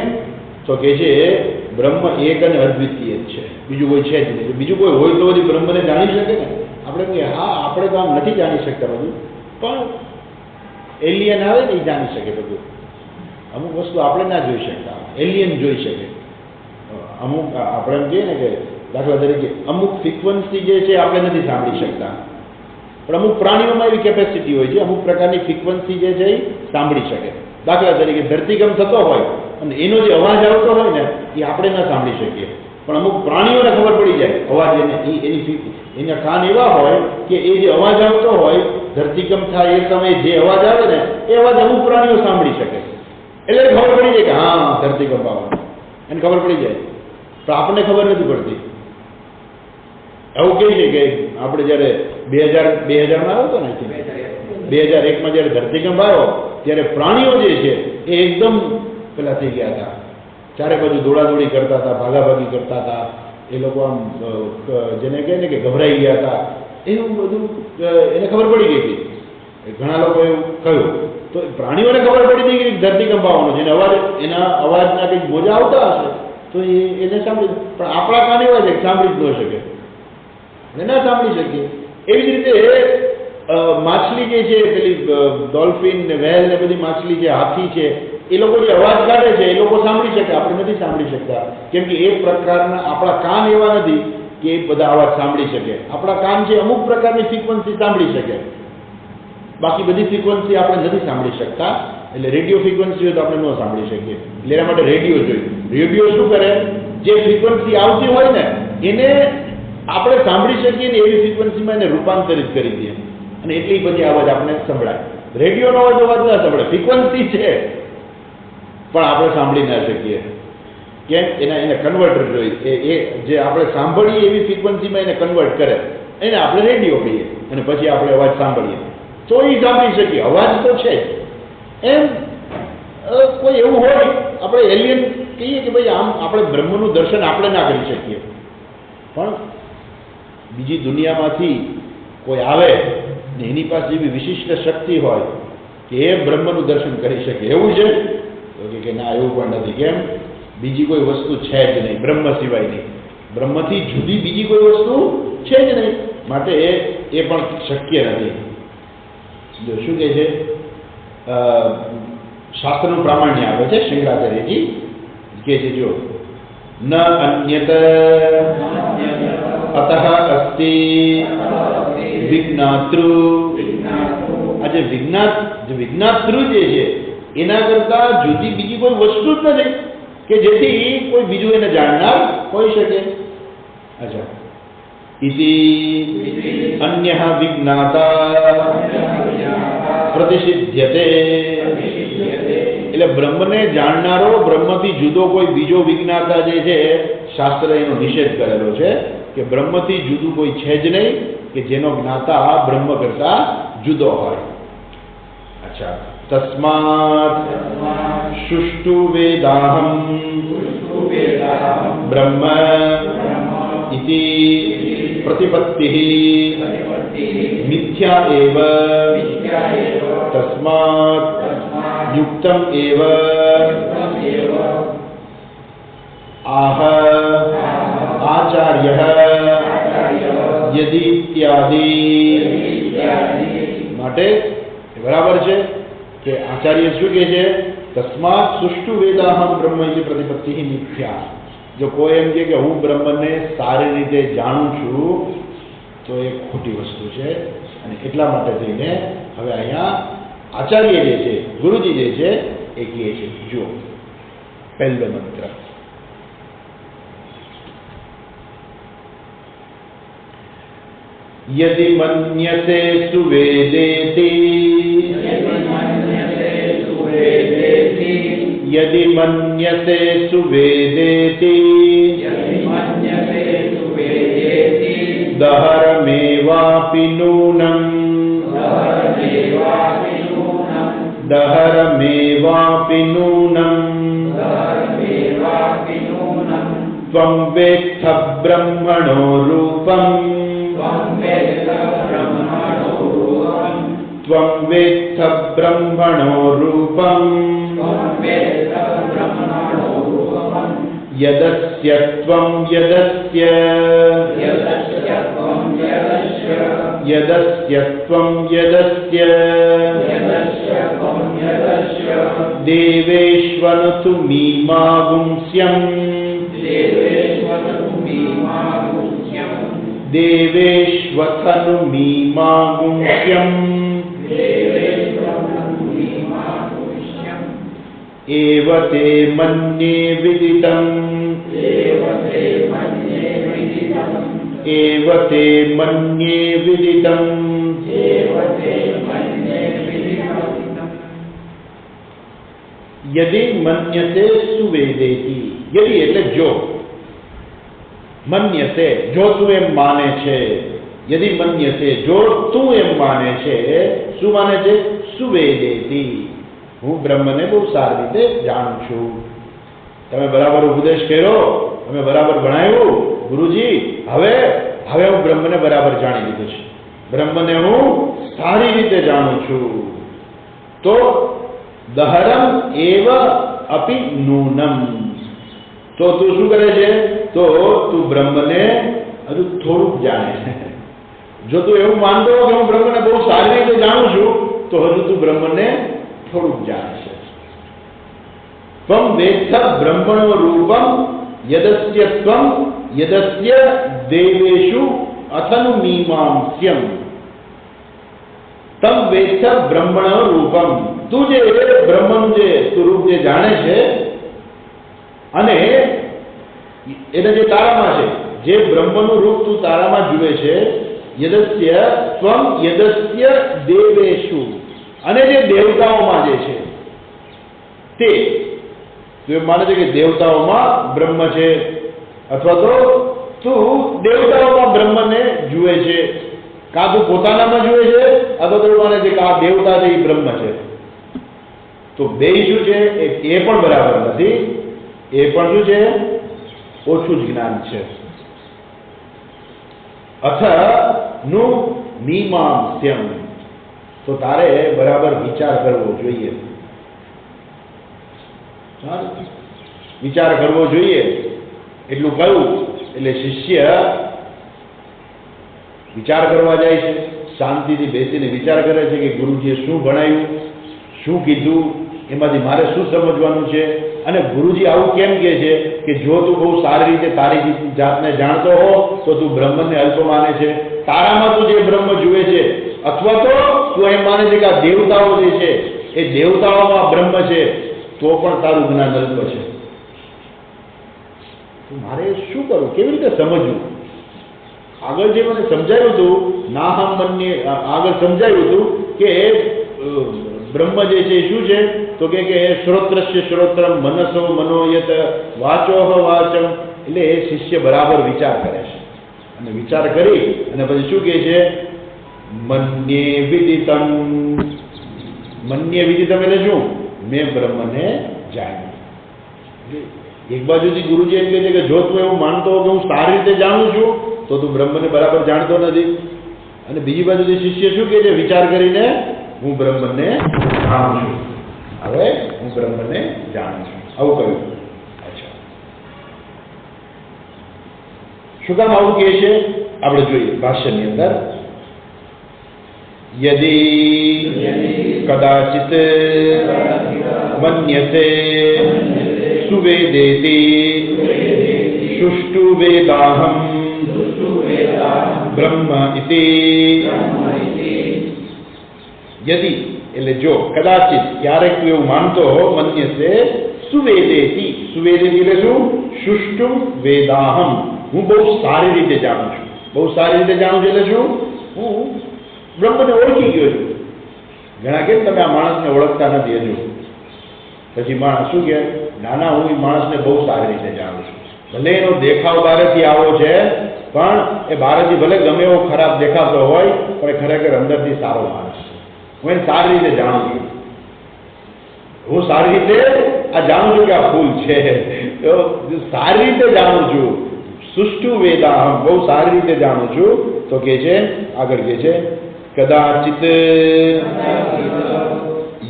તો કે છે બ્રહ્મ એક અને અદ્વિતીય જ છે, બીજું કોઈ છે જ નહીં. બીજું કોઈ હોય તો બધી બ્રહ્મને જાણી શકે ને? આપણે કહીએ હા, આપણે તો આમ નથી જાણી શકતા બધું, પણ એલિયન આવે ને એ જાણી શકે બધું. અમુક વસ્તુ આપણે ના જોઈ શકતા, એલિયન જોઈ શકે. અમુક આપણે એમ કહીએ ને કે દાખલા તરીકે અમુક ફ્રીક્વન્સી જે છે આપણે નથી સાંભળી શકતા, પણ અમુક પ્રાણીઓમાં એવી કેપેસિટી હોય છે, અમુક પ્રકારની ફ્રીક્વન્સી જે છે એ સાંભળી શકે. દાખલા તરીકે ધરતીકંપ થતો હોય અને એનો જે અવાજ આવતો હોય ને એ આપણે ના સાંભળી શકીએ, પણ અમુક પ્રાણીઓને ખબર પડી જાય અવાજ, એના કાન એવા હોય કે એ જે અવાજ આવતો હોય ધરતીકંપ થાય એ સમયે જે અવાજ આવે ને એ અવાજ અમુક પ્રાણીઓ સાંભળી શકે. એટલે ખબર પડી જાય કે હા ધરતીકંપ આવે, એને ખબર પડી જાય. તો આપણને ખબર નથી પડતી. એવું કહે છે કે આપણે જયારે 2000માં આવ્યો હતો ને, 2001માં જયારે ધરતીકંપ આવ્યો ત્યારે પ્રાણીઓ જે છે એ એકદમ પેલા થઈ ગયા હતા, ચારે બાજુ દોડાદોડી કરતા હતા, ભાગાભાગી કરતા હતા. એ લોકો આમ જેને કહે ને કે ગભરાઈ ગયા હતા, એવું બધું એને ખબર પડી ગઈ હતી. ઘણા લોકો એવું કહ્યું, તો પ્રાણીઓને ખબર પડી ગઈ કે ધરતીકંપ આવવાનો, જેને એના અવાજના કંઈક મોજા આવતા હશે તો એને સાંભળી, પણ આપણા કાન એવા છે કે સાંભળી જ ન શકે, એને ના સાંભળી શકીએ. એવી જ રીતે માછલી જે છે, પેલી ડોલ્ફિન ને વ્હેલ ને બધી માછલી છે, હાથી છે, એ લોકો જે અવાજ કાઢે છે એ લોકો સાંભળી શકે, આપણે નથી સાંભળી શકતા. કેમ કે એ પ્રકારના આપણા કાન એવા નથી કે એ બધા અવાજ સાંભળી શકે. આપણા કાન છે અમુક પ્રકારની ફ્રીક્વન્સી સાંભળી શકે, બાકી બધી ફ્રીક્વન્સી આપણે નથી સાંભળી શકતા. એટલે રેડિયો ફ્રીક્વન્સી હોય તો આપણે ન સાંભળી શકીએ, એટલે એના માટે રેડિયો જોઈએ. રેડિયો શું કરે? જે ફ્રીક્વન્સી આવતી હોય ને એને આપણે સાંભળી શકીએ ને એવી ફ્રીક્વન્સીમાં એને રૂપાંતરિત કરી દઈએ, અને એટલી બધી અવાજ આપણે સંભળાય. રેડિયોનો અવાજ ના સંભળાય, ફ્રીક્વન્સી છે પણ આપણે સાંભળી ના શકીએ. કેમ? એને કન્વર્ટર જોઈએ, એ જે આપણે સાંભળીએ એવી ફ્રીક્વન્સીમાં એને કન્વર્ટ કરે, એને આપણે રેડિયો કહીએ, અને પછી આપણે અવાજ સાંભળીએ તો એ સાંભળી શકીએ. અવાજ તો છે જ. એમ કોઈ એવું હોય આપણે એલિયન કહીએ કે ભાઈ આમ આપણે બ્રહ્મનું દર્શન આપણે ના કરી શકીએ, પણ બીજી દુનિયામાંથી કોઈ આવે ને એની પાસે એવી વિશિષ્ટ શક્તિ હોય કે એ બ્રહ્મનું દર્શન કરી શકે, એવું છે? તો કે ના, એવું પણ નથી. કેમ? બીજી કોઈ વસ્તુ છે જ નહીં બ્રહ્મ સિવાયની. બ્રહ્મથી જુદી બીજી કોઈ વસ્તુ છે જ નહીં, માટે એ પણ શક્ય નથી. જો શું કહે છે, શાસ્ત્રનું પ્રામાણ્ય આવે છે, શંકરાચાર્યજી કહે છે, જો ન અન્યત અતઃ અસ્તિ વિજ્ઞાતૃ. આ જે વિજ્ઞાતૃ જે છે એના કરતા જુદી બીજી કોઈ વસ્તુ જ નથી કે જેથી કોઈ બીજું એને જાણનાર હોઈ શકે. અચ્છા, ઇતિ અન્ય વિજ્ઞાતા પ્રતિષિધ્યતે. એટલે બ્રહ્મને જાણનારો, બ્રહ્મથી જુદો કોઈ બીજો વિજ્ઞાતા જે છે, શાસ્ત્રએ એનો નિષેધ કરેલો છે કે બ્રહ્મથી જુદું કોઈ છે જ નહીં કે જેનો જ્ઞાતા બ્રહ્મ કરતા જુદો હોય. અચ્છા, તસ્માત સુષ્ટુ વેદાહમ બ્રહ્મ ઇતિ પ્રતિપત્તિ મિથ્યા એવ તસ્માત યુક્તમ એવ આહ આચાર્ય યદિ ઇત્યાદિ માટે બરાબર છે કે આચાર્ય શું કહે છે? તસ્માત સુષ્ટુ વેદાહમ બ્રહ્મ ઇતિ પ્રતિપત્તિ મિથ્યા. જો કોઈ એમ કે હું બ્રહ્મને સારી રીતે જાણું છું તો એ ખોટી વસ્તુ છે. અને એટલા માટે થઈને હવે અહીંયા આચાર્ય જે છે, ગુરુજી જે છે એ કહે છે. જુઓ પહેલો મંત્ર, યદિ મન્યસે સુવેદેતિ યદિ મન્યસે સુવેદેતિ દહરમેવાપि નૂનં દહરમેવાપि નૂનં ત્વં વેત્થ બ્રહ્મણો રૂપં त्वं वेत्थ ब्रह्मणो रूपं यदस्य त्वं यदस्य यदस्य त्वं यदस्य देवेष्वनुतु मीमागुंस्यम् देवेष्वथनु मीमागुंस्यम् एव ते मन्ये विदितम् एव ते मन्ये विदितम् यदि मन्यते सुवेदेति. यदि એટલે જો, મન્યસે જો તું એમ માને છે, યદિ મન્યસે જો તું એમ માને છે, શું માને છે? સુવેદેતિ, હું બ્રહ્મને બહુ સારી રીતે જાણું છું. તમે બરાબર ઉપદેશ કર્યો, તમે બરાબર ભણાવ્યું ગુરુજી, હવે હું બ્રહ્મને બરાબર જાણી લીધું છે, બ્રહ્મને હું સારી રીતે જાણું છું. તો દહરમ એવ અપિ નૂનમ, તો તું શું કરે છે? તો તું બ્રહ્મને હજુ થોડુંક જાણે છે. જો તું એવું માનતો હો કે હું બ્રહ્મને બહુ સારી રીતે જાણું છું, તો હજુ તું બ્રહ્મને થોડુંક જાણે છે. ત્વં વેત્થ બ્રહ્મણો રૂપમ યદસ્ય ત્વં યદસ્ય દેવેષુ અથનુ મીમાંસ્યમ. તમ વેત્થ બ્રહ્મણો રૂપમ, તું જે બ્રહ્મનું જે તું રૂપ જે જાણે છે અને એને જે તારામાં છે, જે બ્રહ્મનું રૂપ તું તારામાં જુએ છે, યદસ્ય ત્વં યદસ્ય દેવેષુ, અને જે દેવતાઓમાં જે છે તે તું એમ માને છે કે દેવતાઓમાં બ્રહ્મ છે, અથવા તો તું દેવતાઓમાં બ્રહ્મને જુએ છે, કાં તું પોતાનામાં જુએ છે અથવા તો માને છે કે આ દેવતા છે એ બ્રહ્મ છે. તો બે શું છે? એ પણ બરાબર નથી. એ પણ શું છે? ઓછું જ જ્ઞાન છે. અથ નું મીમાંસ્યમ, તો તારે બરાબર વિચાર કરવો જોઈએ. વિચાર કરવો જોઈએ એટલું કહ્યું એટલે શિષ્ય વિચાર કરવા જાય છે, શાંતિથી બેસીને વિચાર કરે છે કે ગુરુજીએ શું ભણાવ્યું, શું કીધું, એમાંથી મારે શું સમજવાનું છે. અને ગુરુજી આવું કેમ કહે છે કે જો તું બહુ સારી રીતે તારી જાતને જાણતો હો તો તું બ્રહ્મને અલ્પ માને છે, તારામાં તું જે બ્રહ્મ જુએ છે, અથવા તો તું એમ માને છે કે આ દેવતાઓ જે છે એ દેવતાઓમાં બ્રહ્મ છે, તો પણ તારું જ્ઞાન અલ્પ છે. મારે શું કરવું, કેવી રીતે સમજવું? આગળ જે મને સમજાયું હતું નાહમ મન્ય, આગળ સમજાયું હતું કે બ્રહ્મ જે છે શું છે? તો કે શ્રોત્રસ્ય શ્રોત્રમ મનસો મનોયત વાચોહ વાચમ. એટલે એ શિષ્ય બરાબર વિચાર કરે છે, અને વિચાર કરી અને પછી શું કહે છે? મન્યે વિદિતમ. મન્યે વિદિતમ એટલે શું? મેં બ્રહ્મને જાણ્યું. એક બાજુથી ગુરુજી એમ કહે છે કે જો તું એવું માનતો હો કે હું સારી રીતે જાણું છું, તો તું બ્રહ્મને બરાબર જાણતો નથી. અને બીજી બાજુથી શિષ્ય શું કહે છે? વિચાર કરીને હું બ્રહ્મને જાણું છું, હવે હું બ્રહ્મને જાણું છું. આવું કહ્યું. અચ્છા, શું કામ આવું કહે છે આપણે જોઈએ ભાષ્યની અંદર. યદિ કદાચિત મન્યતે સુવેદેતિ સુષ્ટુ વેદાહમ બ્રહ્મ ઇતિ. યદિ એટલે જો, કદાચિત ક્યારેક તું એવું માનતો હો, મન્યસે સુવેદેતિ, સુવેદેતિ એટલે શું? સુષ્ટુ વેદાહમ, હું બહુ સારી રીતે જાણું છું. બહુ સારી રીતે જાણું છું એટલે શું? હું બ્રહ્મને ઓળખી ગયો છું. ઘણા કેમ તમે આ માણસને ઓળખતા નથી હજુ. પછી માણસ શું કહે? નાના, હું એ માણસને બહુ સારી રીતે જાણું છું. ભલે એનો દેખાવ બહારથી આવો છે, પણ એ બહારથી ભલે ગમે એવો ખરાબ દેખાતો હોય, પણ એ ખરેખર અંદરથી સારો માણસ છે. હું એને સારી રીતે જાણું છું. હું સારી રીતે આ જાણું છું કે આ ફૂલ છે, તો સારી રીતે જાણું છું. સુષ્ટુ વેદા, બહુ સારી રીતે જાણું છું. તો કે છે, આગળ કે છે, કદાચિત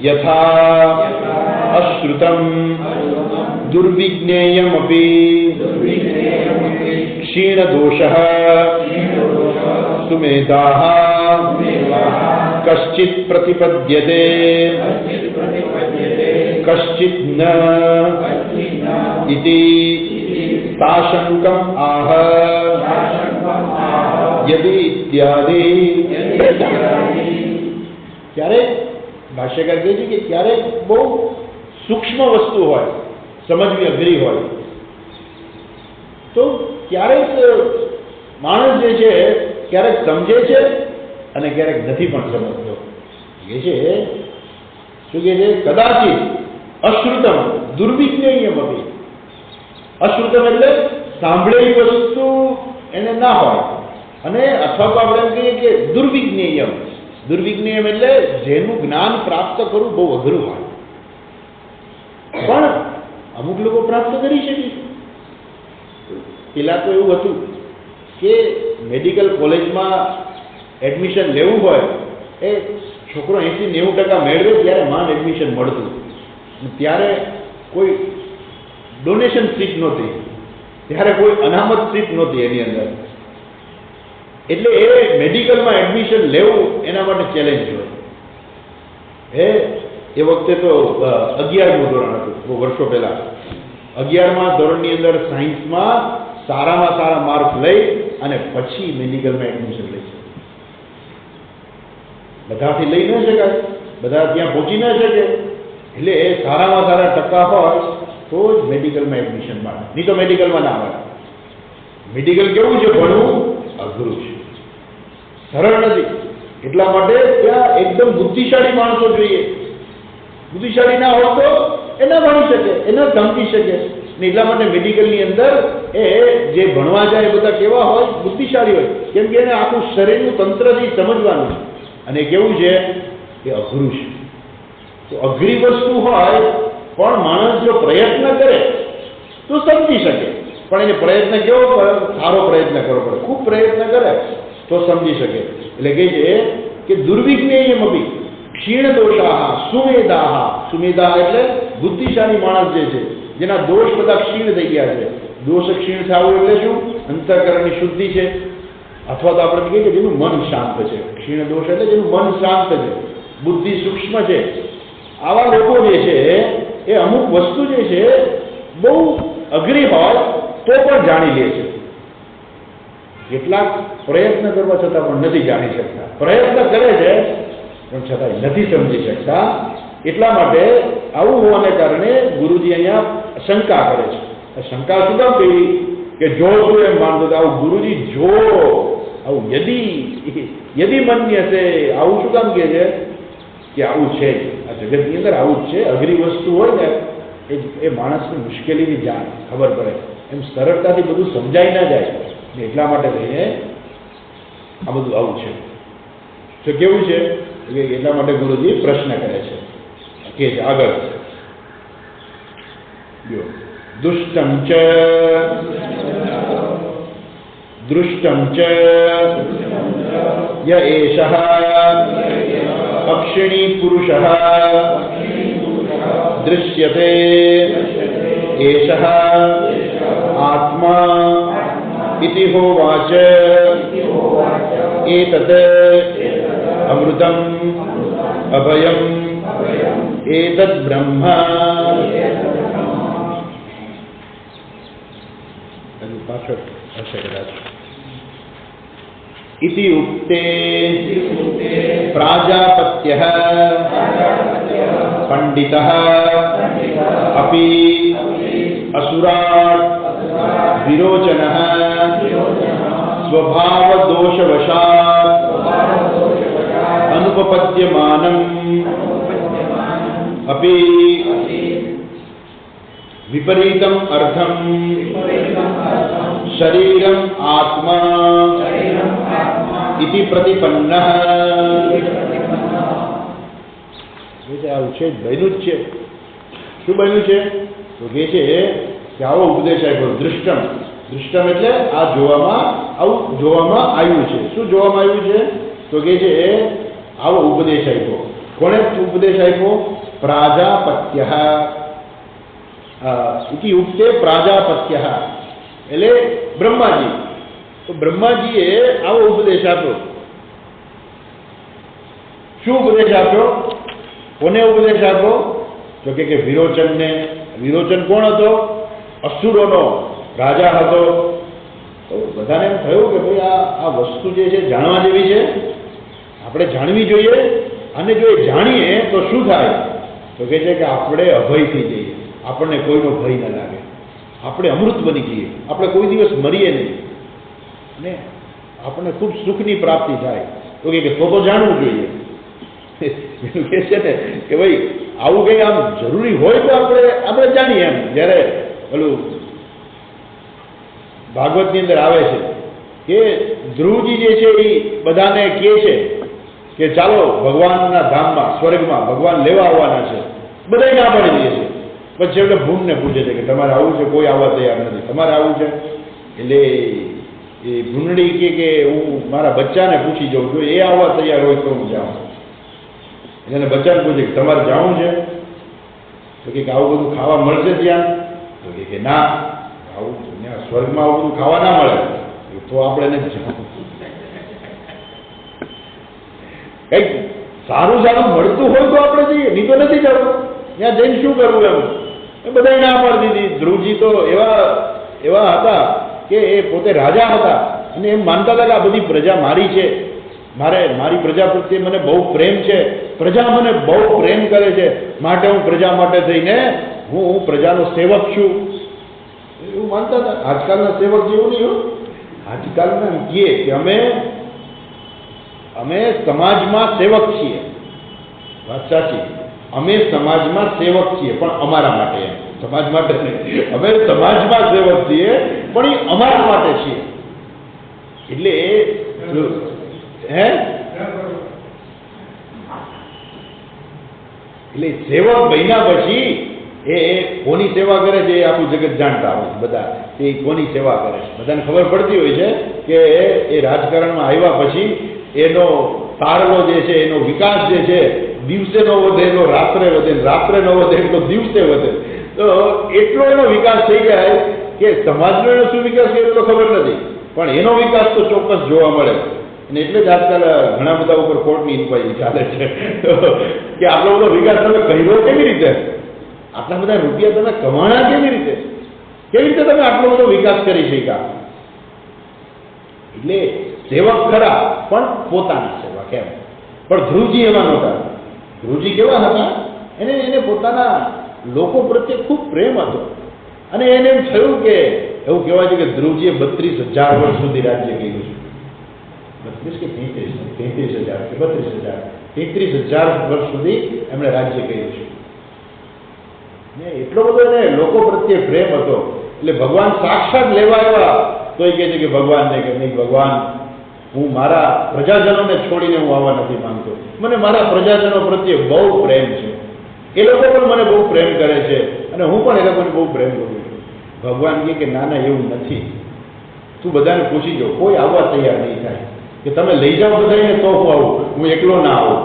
યથા અશ્રુતમ દુર્વિજ્ઞેયમપી ક્ષીણ દોષઃ સુમેધાઃ કશ્ચિત પ્રતિપદ્યતે કશ્ચિત ન ઇતિ સાશંકમ આહ યદિ ઇત્યાદિ. ક્યારેક ભાષ્યકાર કહે છે કે ક્યારેક બહુ સૂક્ષ્મ વસ્તુ હોય, સમજવી અઘરી હોય, તો ક્યારેક માણસ જે છે ક્યારેક સમજે છે અને ક્યારેક નથી પણ સમજતો. એ છે શું કહે છે? કદાચિત અશ્રુતમ દુર્વિજ્ઞેયમ અપી. અશ્રુતમ એટલે સાંભળેલી વસ્તુ એને ના હોય, અને અથવા તો આપણે એમ કહીએ કે દુર્વિજ્ઞેયમ. દુર્વિજ્ઞેયમ એટલે જેનું જ્ઞાન પ્રાપ્ત કરવું બહુ અઘરું હોય, પણ અમુક લોકો પ્રાપ્ત કરી શકે. પેલા તો એવું હતું કે મેડિકલ કોલેજમાં એડમિશન લેવું હોય, એ છોકરો 80-90% મેળવે ત્યારે માંડ એડમિશન મળતું. ત્યારે કોઈ ડોનેશન સીટ નહોતી, ત્યારે કોઈ અનામત સીટ નહોતી એની અંદર. એટલે એ મેડિકલમાં એડમિશન લેવું એના માટે ચેલેન્જ હોય. એ વખતે તો 11મું ધોરણ હતું, બહુ વર્ષો પહેલા. 11મા ધોરણની અંદર સાયન્સમાં સારામાં સારા માર્ક લઈ અને પછી મેડિકલમાં એડમિશન લઈ શકે. બધાથી લઈ ન શકાય, બધા ત્યાં પહોંચી ન શકે. એટલે એ સારામાં સારા ટકા હોય તો જ મેડિકલમાં એડમિશન મળે, નહીં તો મેડિકલમાં ના મળે. મેડિકલ કેવું છે? ભણવું અઘરું છે, સરળ નથી. એટલા માટે ત્યાં એકદમ બુદ્ધિશાળી માણસો જોઈએ. બુદ્ધિશાળી ના હોય તો એ ના ભણી શકે, એ ન સમજી શકે. ને એટલા માટે મેડિકલની અંદર એ જે ભણવા જાય એ બધા કેવા હોય? બુદ્ધિશાળી હોય. કેમ કે એને આખું શરીરનું તંત્રથી સમજવાનું છે, અને કેવું છે? એ અઘરું છે. તો અઘરી વસ્તુ હોય પણ માણસ જો પ્રયત્ન કરે તો સમજી શકે. પણ એને પ્રયત્ન કેવો પડે? સારો પ્રયત્ન કરવો પડે. ખૂબ પ્રયત્ન કરે તો સમજી શકે. એટલે કહે છે કે દુર્વિજ્ઞેયમપી ક્ષીણ દોષાહ સુમેધાહ. સુમેધા એટલે બુદ્ધિશાળી માણસ જે છે, જેના દોષ બધા ક્ષીણ થઈ ગયા છે. દોષ ક્ષીણ થવું એટલે શું? અંતઃકરણની શુદ્ધિ છે, અથવા તો આપણે કહીએ કે જેનું મન શાંત છે. ક્ષીણ દોષ એટલે જેનું મન શાંત છે, બુદ્ધિ સૂક્ષ્મ છે. આવા લોકો જે છે એ અમુક વસ્તુ જે છે બહુ અઘરી હોય તો પણ જાણી લે છે. કેટલાક પ્રયત્ન કરવા છતાં પણ નથી જાણી શકતા. પ્રયત્ન કરે છે પણ છતાં નથી સમજી શકતા. એટલા માટે આવું હોવાને કારણે ગુરુજી અહીંયા શંકા કરે છે. શંકા શું કામ કરી? કે જો તું એમ માનતો તો આવું ગુરુજી જો આવું યદી મન્ય છે, આવું શું કામ કહે છે? કે આવું છે, આ જગતની અંદર આવું જ છે. અઘરી વસ્તુ હોય ને એ માણસની મુશ્કેલીની જાણ ખબર પડે, એમ સરળતાથી બધું સમજાઈ ના જાય. એટલા માટે થઈને આ બધું આવું છે. તો કેવું છે? એટલા માટે ગુરુજી પ્રશ્ન કરે છે કે આગળ દુષ્ટમ ચ દૃષ્ટમ ચ ય એષઃ અક્ષિણી પુરુષઃ દૃશ્યતે एषः आत्मा इति होवाच एतत् अमृतम् अभयम् एतद् ब्रह्म इति उक्ते प्राजापत्यः पंडितः अपि असुरात् विरोचनः स्वभावदोषवशात् अनुपपद्यमानम् अपि विपरीतम् अर्थम् शरीरम् आत्मा इति प्रतिपन्नः આવું છે બન્યું જ છે. શું બન્યું છે તો કે છે કે આવો ઉપદેશ આપ્યો. દૃષ્ટમ દૃષ્ટમ એટલે આ જોવામાં આવું જોવામાં આવ્યું છે. શું જોવામાં આવ્યું છે તો કે છે આવો ઉપદેશ આપ્યો. કોણે ઉપદેશ આપ્યો? પ્રાજાપત્ય ઇતિ ઉક્તે પ્રાજાપત્ય એટલે બ્રહ્માજી. તો બ્રહ્માજીએ આવો ઉપદેશ આપ્યો. શું ઉપદેશ આપ્યો? કોને ઉપદેશ આપ્યો તો કે વિરોચનને. વિરોચન કોણ હતો? અસુરોનો રાજા હતો. તો બધાને એમ થયું કે ભાઈ આ વસ્તુ જે છે જાણવા જેવી છે, આપણે જાણવી જોઈએ. અને જો એ જાણીએ તો શું થાય તો કે છે કે આપણે અભય થઈ જઈએ, આપણને કોઈનો ભય ન લાગે, આપણે અમૃત બની જઈએ, આપણે કોઈ દિવસ મરીએ નહીં ને આપણને ખૂબ સુખની પ્રાપ્તિ થાય. તો કે તો જાણવું જોઈએ. એનું કહે છે ને કે ભાઈ આવું કંઈ આમ જરૂરી હોય તો આપણે જાણીએ. એમ જ્યારે પેલું ભાગવતની અંદર આવે છે કે ધ્રુવજી જે છે એ બધાને કહે છે કે ચાલો ભગવાનના ધામમાં સ્વર્ગમાં ભગવાન લેવા આવવાના છે. બધાય ના પાડી દે છે. પછી એટલે ભૂમને પૂછે છે કે તમારે આવું છે? કોઈ આવવા તૈયાર નથી. તમારે આવું છે? એટલે એ ભૂંડડી કે હું મારા બચ્ચાને પૂછી જાઉં છું, એ આવવા તૈયાર હોય તો હું જાઉં. એને બચ્ચાને પૂછે કે તમારે જવું છે? તો કે આવું બધું ખાવા મળશે ત્યાં? તો કે ના, આવું સ્વર્ગમાં આવું બધું ખાવા ના મળે. તો આપણે નથી જવું. કંઈક સારું સારું મળતું હોય તો આપણે જઈએ, નહીં તો નથી જવું. ત્યાં જઈને શું કરવું? એમ બધા ના પાડી દીધી. ધ્રુવજી તો એવા હતા કે એ પોતે રાજા હતા અને એમ માનતા હતા કે આ બધી પ્રજા મારી છે, મારી પ્રજા પ્રત્યે મને બહુ પ્રેમ છે, પ્રજા મને બહુ પ્રેમ કરે છે, માટે હું પ્રજા માટે થઈને હું પ્રજાનો સેવક છું, એવું માનતા હતા. આજકાલના સેવક જેવું નહીં હો. આજકાલના એમ કહે કે અમે સમાજમાં સેવક છીએ. વાત સાચી, અમે સમાજમાં સેવક છીએ પણ અમારા માટે. એમ સમાજ માટે નહીં, અમે સમાજમાં સેવક છીએ પણ એ અમારા માટે છીએ. એટલે એટલે સેવક બન્યા પછી એ કોની સેવા કરે છે એ આખું જગત જાણતા હોય બધા. એ કોની સેવા કરે છે બધાને ખબર પડતી હોય છે કે એ રાજકારણમાં આવ્યા પછી એનો તારલો જે છે, એનો વિકાસ જે છે, દિવસે નો વધે એનો રાત્રે વધે, રાત્રે નો વધે એટલો દિવસે વધે. તો એટલો એનો વિકાસ થઈ જાય કે સમાજનો એનો શું વિકાસ કર્યો તો ખબર નથી, પણ એનો વિકાસ તો ચોક્કસ જોવા મળે. અને એટલે જ આજકાલ ઘણા બધા ઉપર કોર્ટની ઇન્ક્વાયરી ચાલે છે કે આટલો બધો વિકાસ તમે કર્યો કેવી રીતે? આટલા બધા રૂપિયા તમે કમાણા કેવી રીતે તમે આટલો બધો વિકાસ કરી શક્યા? એટલે સેવક ખરા પણ પોતાની સેવા. કેમ? પણ ધ્રુવજી એવા નહોતા. ધ્રુવજી કેવા હતા? એને પોતાના લોકો પ્રત્યે ખૂબ પ્રેમ હતો. અને એને એમ થયું કે એવું કહેવાય છે કે ધ્રુવજીએ 32,000 વર્ષ સુધી રાજ્ય કર્યું છે. 32 કે 33,000 કે 32,000 33,000 વર્ષ સુધી એમણે રાજ્ય કર્યું છે. ને એટલો બધો એને લોકો પ્રત્યે પ્રેમ હતો. એટલે ભગવાન સાક્ષાત લેવા આવ્યા તો એ કહે છે કે ભગવાનને કે નહીં, ભગવાન હું મારા પ્રજાજનોને છોડીને હું આવવા નથી માંગતો. મને મારા પ્રજાજનો પ્રત્યે બહુ પ્રેમ છે, એ લોકો પણ મને બહુ પ્રેમ કરે છે અને હું પણ એ લોકોને બહુ પ્રેમ કરું છું. ભગવાન કે ના ના એવું નથી, તું બધાને પૂછી જો, કોઈ આવવા તૈયાર નહીં થાય. કે તમે લઈ જાઓ બધાને તો હું આવું, હું એકલો ના આવું.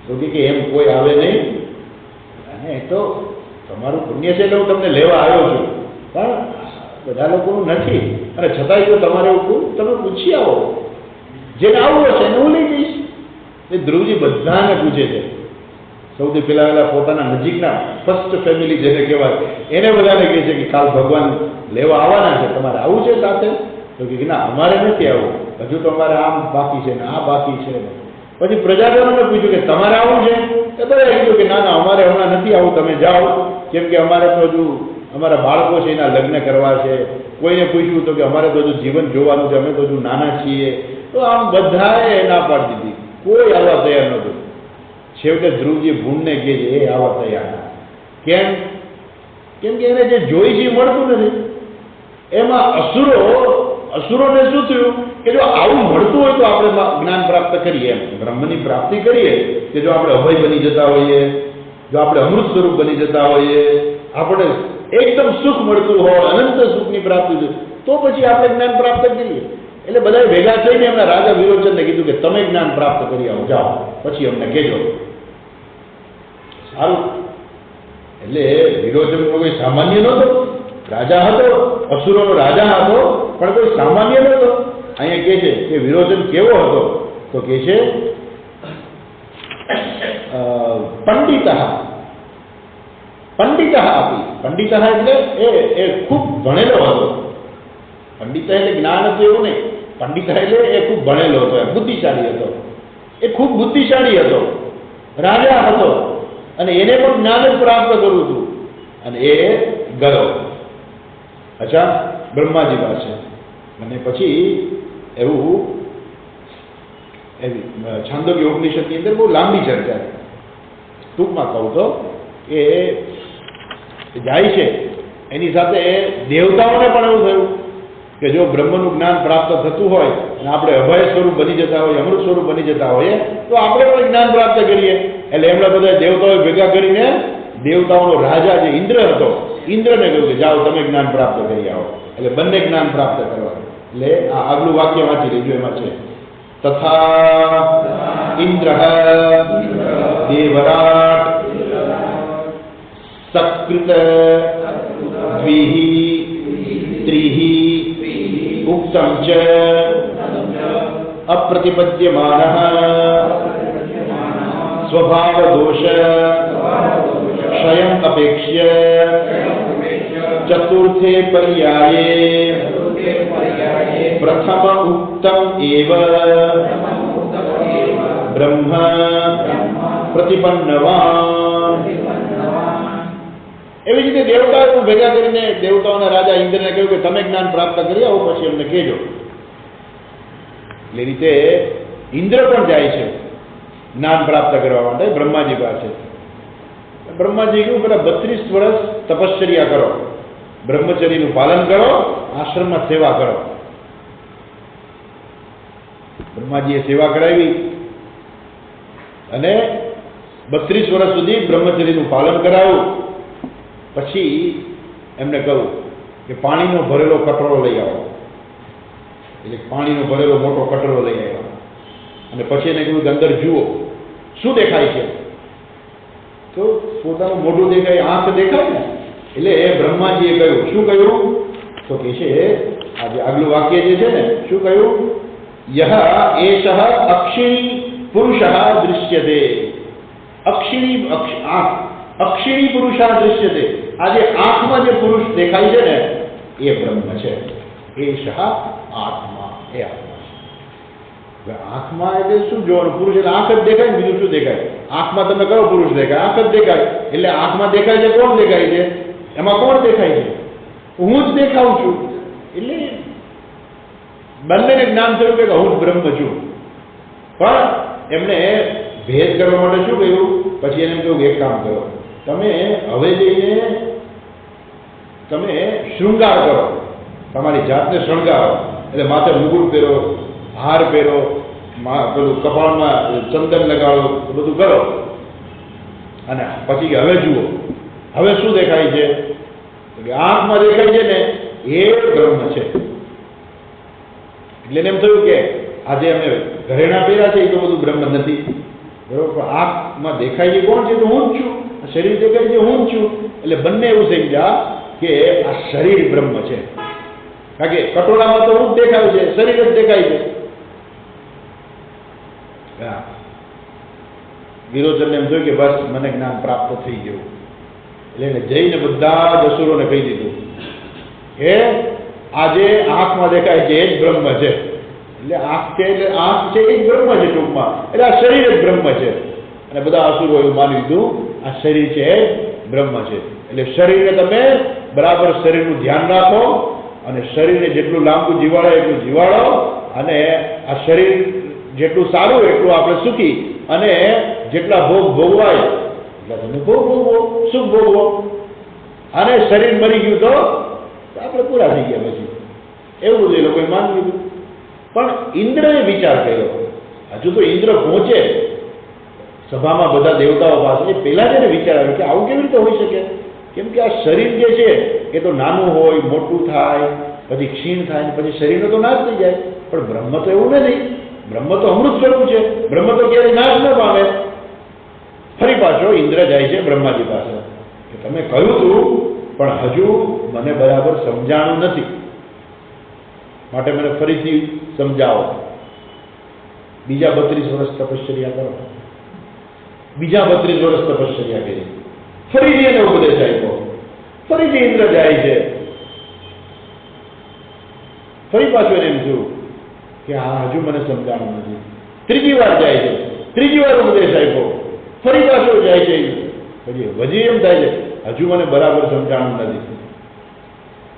તો કે એમ કોઈ આવે નહીં. અને તો તમારું પુણ્ય છે એટલે હું તમને લેવા આવ્યો છું, પણ બધા લોકોનું નથી, અને છતાંય જો તમારે એવું તમે પૂછી આવો, જેને આવવું હશે એને હું લઈ જઈશ. એ ધ્રુવજી બધાને પૂછે છે. સૌથી પહેલા પોતાના નજીકના ફર્સ્ટ ફેમિલી જેને કહેવાય એને બધાને કહે છે કે કાલ ભગવાન લેવા આવવાના છે, તમારે આવું છે સાથે? તો કે ના, અમારે નથી આવવું, હજુ તો અમારે આમ બાકી છે ને આ બાકી છે. પછી પ્રજાજનોને પૂછ્યું કે તમારે આવું છે? એ બધા કીધું કે ના ના, અમારે હમણાં નથી આવું, તમે જાઓ, કેમ કે અમારે તો હજુ અમારા બાળકો છે એના લગ્ન કરવા છે. કોઈને પૂછ્યું તો કે અમારે તો હજુ જીવન જોવાનું છે, અમે તો હજુ નાના છીએ. તો આમ બધાએ ના પાડી દીધી, કોઈ આવવા તૈયાર નહોતું. છેવટે ધ્રુવજી ભૂણને કહે છે એ આવવા તૈયાર ના. કેમ કે એને જે જોઈ છે મળતું નથી. એમાં અસુરોને શું થયું કે જો આવું મળતું હોય તો આપણે જ્ઞાન પ્રાપ્ત કરીએ, એમ બ્રહ્મની પ્રાપ્તિ કરીએ, કે જો આપણે અભય બની જતા હોઈએ, જો આપણે અમૃત સ્વરૂપ બની જતા હોઈએ, આપણે એકદમ સુખ મળતું હોય, અનંત સુખની પ્રાપ્તિ છે, તો પછી આપણે જ્ઞાન પ્રાપ્ત કરીએ. એટલે બધાએ ભેગા થઈને એમના રાજા વિરોચનને કીધું કે તમે જ્ઞાન પ્રાપ્ત કરી આવો, જાઓ, પછી અમને કહેજો. સારું. એટલે વિરોચન કોઈ સામાન્ય નહોતો, રાજા હતો, અસુરોનો રાજા હતો, પણ કોઈ સામાન્ય નહોતો. અહીંયા કહે છે કે વિરોચન કેવો હતો, તો કહે છે પંડિત આપી. પંડિત એટલે એ ખૂબ ભણેલો હતો. પંડિત એટલે જ્ઞાન હતું એવું નહીં, પંડિત એટલે એ ખૂબ ભણેલો હતો, બુદ્ધિશાળી હતો. એ ખૂબ બુદ્ધિશાળી હતો, રાજા હતો, અને એને પણ જ્ઞાન જ પ્રાપ્ત કરવું હતું. અને એ ગયો અચ્છા બ્રહ્માજી પાસે. અને પછી એવી છાંદોગ્ય ઉપનિષદની અંદર બહુ લાંબી ચર્ચા છે. ટૂંકમાં કહું તો એ જાય છે, એની સાથે દેવતાઓને પણ એવું થયું કે જો બ્રહ્મનું જ્ઞાન પ્રાપ્ત થતું હોય અને આપણે અભય સ્વરૂપ બની જતા હોઈએ, અમૃત સ્વરૂપ બની જતા હોઈએ, તો આપણે પણ જ્ઞાન પ્રાપ્ત કરીએ. એટલે એમણે બધા દેવતાઓ ભેગા કરીને દેવતાઓનો રાજા જે ઇન્દ્ર હતો, ઇન્દ્રને કહ્યું કે જાઓ તમે જ્ઞાન પ્રાપ્ત કરી આવો. એટલે બંને જ્ઞાન પ્રાપ્ત કરવાનું. એટલે આ આગલું વાક્ય વાંચી લેજો. એમાં છે તથા ઇન્દ્ર દેવરાટ સકૃત દ્વિહિ ત્રિહિ ઉક્તમ ચ અપ્રતિપદ્યમાનઃ સ્વભાવ દોષ ક્ષયમ અપેક્ષ્ય ચતુર્થે પર્યાયે પ્રથમ ઉક્તમ એવ બ્રહ્મ પ્રતિપન્નવાન. એવી રીતે દેવતાઓ ભેગા કરીને દેવતાઓના રાજા ઇન્દ્રને કહ્યું કે તમે જ્ઞાન પ્રાપ્ત કરી આવો, પછી અમને કહેજો. એટલે રીતે ઇન્દ્ર પણ જાય છે જ્ઞાન પ્રાપ્ત કરવા માટે બ્રહ્માજી પાસે. બ્રહ્માજી કહ્યું પેલા 32 વર્ષ તપશ્ચર્યા કરો, બ્રહ્મચર્યનું પાલન કરો, આશ્રમમાં સેવા કરો. બ્રહ્માજીએ સેવા કરાવી અને 32 વર્ષ સુધી બ્રહ્મચર્યનું પાલન કરાવ્યું. પછી એમને કહ્યું કે પાણીનો ભરેલો કટોરો લઈ આવો. એટલે પાણીનો ભરેલો મોટો કટોરો લઈ આવ્યો. અને પછી એને કહ્યું કે અંદર જુઓ શું દેખાય છે. તો પોતાનું મોઢું દેખાય, આંખ દેખાય ને. એટલે બ્રહ્માજીએ કહ્યું, શું કહ્યું? તો કે છે આ જે આગલું વાક્ય જે છે ને, શું કહ્યું? યહ એષઃ અક્ષિણી પુરુષઃ દૃશ્યતે. અક્ષિણી પુરુષ દૃશ્યતે. આ જે આંખમાં જે પુરુષ દેખાય છે ને એ બ્રહ્મ છે. એષઃ આત્મા, એ આત્મા છે. આંખમાં એટલે શું જોવાનું? પુરુષ એટલે આંખ જ દેખાય ને, બીજું શું દેખાય? આંખમાં તમે કયો પુરુષ દેખાય? આંખ જ દેખાય. એટલે આંખમાં દેખાય છે, કોણ દેખાય છે? એમાં કોણ દેખાય છે? હું જ દેખાઉં છું. એટલે બંનેને જ્ઞાન થયું કે હું જ બ્રહ્મ છું. પણ એમને ભેદ કરવા માટે શું કહ્યું? પછી એને કહ્યું એક કામ કરો, તમે હવે જઈને તમે શૃંગાર કરો, તમારી જાતને શણગારો. એટલે માથે મુગુટ પહેરો, હાર પહેરો, પેલું કપાળમાં ચંદન લગાડો, બધું કરો. અને પછી હવે જુઓ હવે શું દેખાય છે? આંખમાં દેખાય છે ને એ બ્રહ્મ છે. એટલે એમ થયું કે આજે અમે ઘરેણા પહેર્યા છે એ તો બધું બ્રહ્મ નથી, બરોબર. આંખમાં દેખાય છે કોણ છે? તો હું જ છું. શરીર દેખાય છે હું છું. એટલે બંને એવું સમજ્યા કે આ શરીર બ્રહ્મ છે. કારણ કે કટોરામાં તો હું જ દેખાય છે, શરીર જ દેખાય છે. વિરોચનને એમ થયું કે બસ મને જ્ઞાન પ્રાપ્ત થઈ ગયું. એટલે એને જઈને બધા જ અસુરોને કહી દીધું કે આજે આંખમાં દેખાય છે એ જ બ્રહ્મ છે. એટલે આંખ છે એટલે આંખ છે એ જ બ્રહ્મ છે ટૂંકમાં. એટલે આ શરીર જ બ્રહ્મ છે. અને બધા અસુરો એવું માની લીધું આ શરીર છે એ બ્રહ્મ છે. એટલે શરીરને તમે બરાબર શરીરનું ધ્યાન રાખો અને શરીરને જેટલું લાંબુ જીવાડો એટલું જીવાડો, અને આ શરીર જેટલું સારું એટલું આપણે સુખી, અને જેટલા ભોગ ભોગવાય એટલા તમે ભોગ ભોગવો, સુખ ભોગવો. અને શરીર મરી ગયું તો આપણે પૂરા થઈ ગયા પછી, એવું બધું એ લોકોએ માની લીધું. પણ ઇન્દ્રએ વિચાર કર્યો. હજુ તો ઇન્દ્ર પહોંચે સભામાં બધા દેવતાઓ પાસે, પહેલા જ એને વિચાર આવ્યો કે આવું કેવી રીતે હોઈ શકે? કેમ કે આ શરીર જે છે એ તો નાનું હોય, મોટું થાય, પછી ક્ષીણ થાય, પછી શરીરનો તો નાશ થઈ જાય. પણ બ્રહ્મ તો એવું નથી. બ્રહ્મ તો અમૃત સ્વરૂપ છે. બ્રહ્મ તો ક્યારેય નાશ ન પામે. ફરી પાછો ઇન્દ્ર જાય છે બ્રહ્માજી પાસે કે તમે કહ્યું હતું પણ હજુ મને બરાબર સમજાણું નથી, માટે મને ફરીથી સમજાવો. બીજા 32 વર્ષ તપશ્ચર્યા કરો. બીજા 32 વર્ષ તપશ્ચર્યા કરી. ફરીથી એને ઉપદેશ આપ્યો. ફરીથી ઇન્દ્ર જાય છે. ફરી પાછું એને એમ થયું કે હા હજુ મને સમજાણું નથી. ત્રીજી વાર જાય છે. ત્રીજી વાર ઉપદેશ આપ્યો. ફરી પાછું જાય છે. પછી હજી એમ થાય છે હજુ મને બરાબર સમજાણું નથી.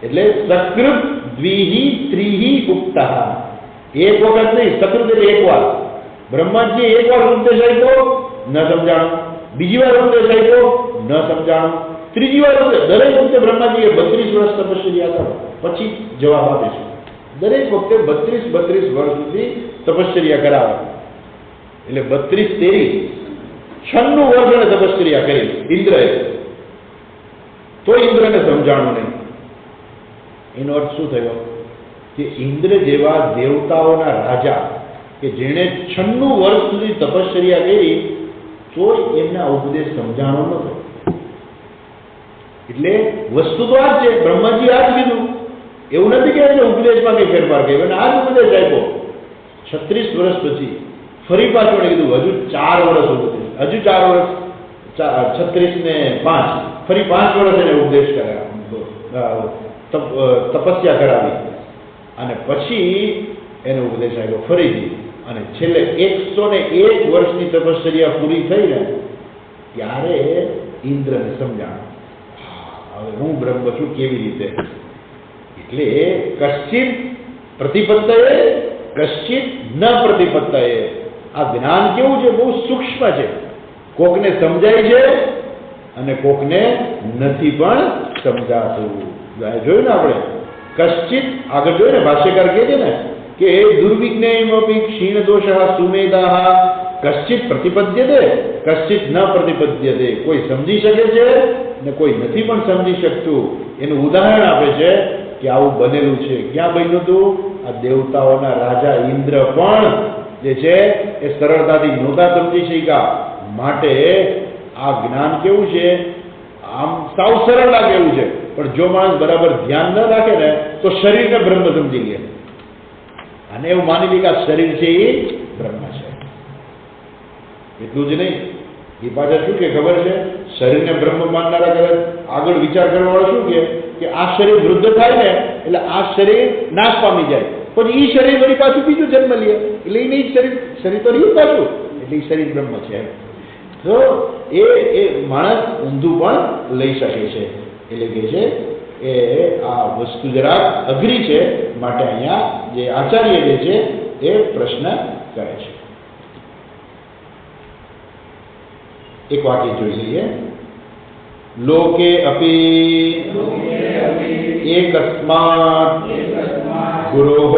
એટલે સકૃત દ્વિહી ત્રીહી ઉક્તા. એક વખત નહીં, સકૃત એટલે એક વાર. બ્રહ્માજી એક વાર ઉપદેશ આપ્યો, ન સમજાણું. બીજી વાર ઉપદેશ આપ્યો, ન સમજાણું. ત્રીજી વાર દરેક વખતે બ્રહ્માજીએ 32 વર્ષ તપશ્ચર્યા કરો પછી જવાબ આપીશું. દરેક વખતે 32 વર્ષ સુધી તપશ્ચર્યા કરાવે. એટલે 32 36 વર્ષ એને તપશ્ચર્યા કરી ઇન્દ્રએ, તો ઇન્દ્રને સમજાણું નહીં. એનો અર્થ શું થયો કે ઇન્દ્ર જેવા દેવતાઓના રાજા કે જેણે 96 વર્ષ સુધી તપશ્ચર્યા કરી તોય એમના ઉપદેશ સમજાણો ન થયો. એટલે વસ્તુ તો આ જ છે. બ્રહ્માજી આ જ કીધું. એવું નથી કે એને ઉપદેશમાં કંઈ ફેરફાર કર્યો. અને આ જ ઉપદેશ આપ્યો. 36 વર્ષ પછી ફરી પાછું એને કીધું હજુ 4 વર્ષ ઉપદેશ, હજુ 4 વર્ષ, 36 ને 5 ફરી 5 વર્ષ એને ઉપદેશ કરાવ્યો, તપસ્યા કરાવી. અને પછી એને ઉપદેશ આપ્યો ફરીથી. અને છેલ્લે 101 વર્ષની તપશ્ચર્યા પૂરી થઈ ને ત્યારે ઇન્દ્રને સમજાણું હવે હું બ્રહ્મ છું કેવી રીતે. એટલે કશ્ચિત પ્રતિપત્તયે કશ્ચિત ન પ્રતિપત્તયે. આ જ્ઞાન કેવું છે? બહુ સૂક્ષ્મ છે. કોકને સમજાય છે અને કોકને નથી પણ સમજાતું. જોયું ને આપણે કશ્ચિત આગળ જોયું ને, ભાષ્યકાર કહે છે ને કે દુર્વિજ્ઞેયમપી ક્ષીણ દોષઃ સુમેધાઃ કશ્ચિત પ્રતિપદ્યતે કશ્ચિત ન પ્રતિપદ્યતે. કોઈ સમજી શકે છે ને કોઈ નથી પણ સમજી શકતું. એનું ઉદાહરણ આપે છે કે આવું બનેલું છે. ક્યાં બન્યું હતું? આ દેવતાઓના રાજા ઇન્દ્ર પણ જે છે એ સરળતાથી નહોતા સમજી શક્યા. માટે આ જ્ઞાન કેવું છે? આમ સાવ સરળ લાગે એવું છે, પણ જો માણસ બરાબર ધ્યાન ન રાખે ને તો શરીરને બ્રહ્મ સમજી લે. અને એવું માની લે કે આ શરીર છે એ બ્રહ્મ છે. એટલું જ નહીં, એ પાછા શું કે ખબર છે? શરીરને બ્રહ્મ માનનારા કરે આગળ વિચાર કરવાવાળો શું કે આ શરીર વૃદ્ધ થાય ને એટલે આ શરીર નાશ પામી જાય, પછી એ શરીર વળી પાછું બીજું જન્મ લે, એટલે એ શરીર તો રહ્યું પાછું, એટલે એ શરીર બ્રહ્મ છે. તો એ માણસ ઊંધું પણ લઈ શકે છે. એટલે કે છે એ આ વસ્તુ જરાક અઘરી છે, માટે અહીંયા જે આચાર્ય જે છે એ પ્રશ્ન કરે છે. એક વાક્ય જોઈ લઈએ. લોકે અપી એકસ્માત ગુરોઃ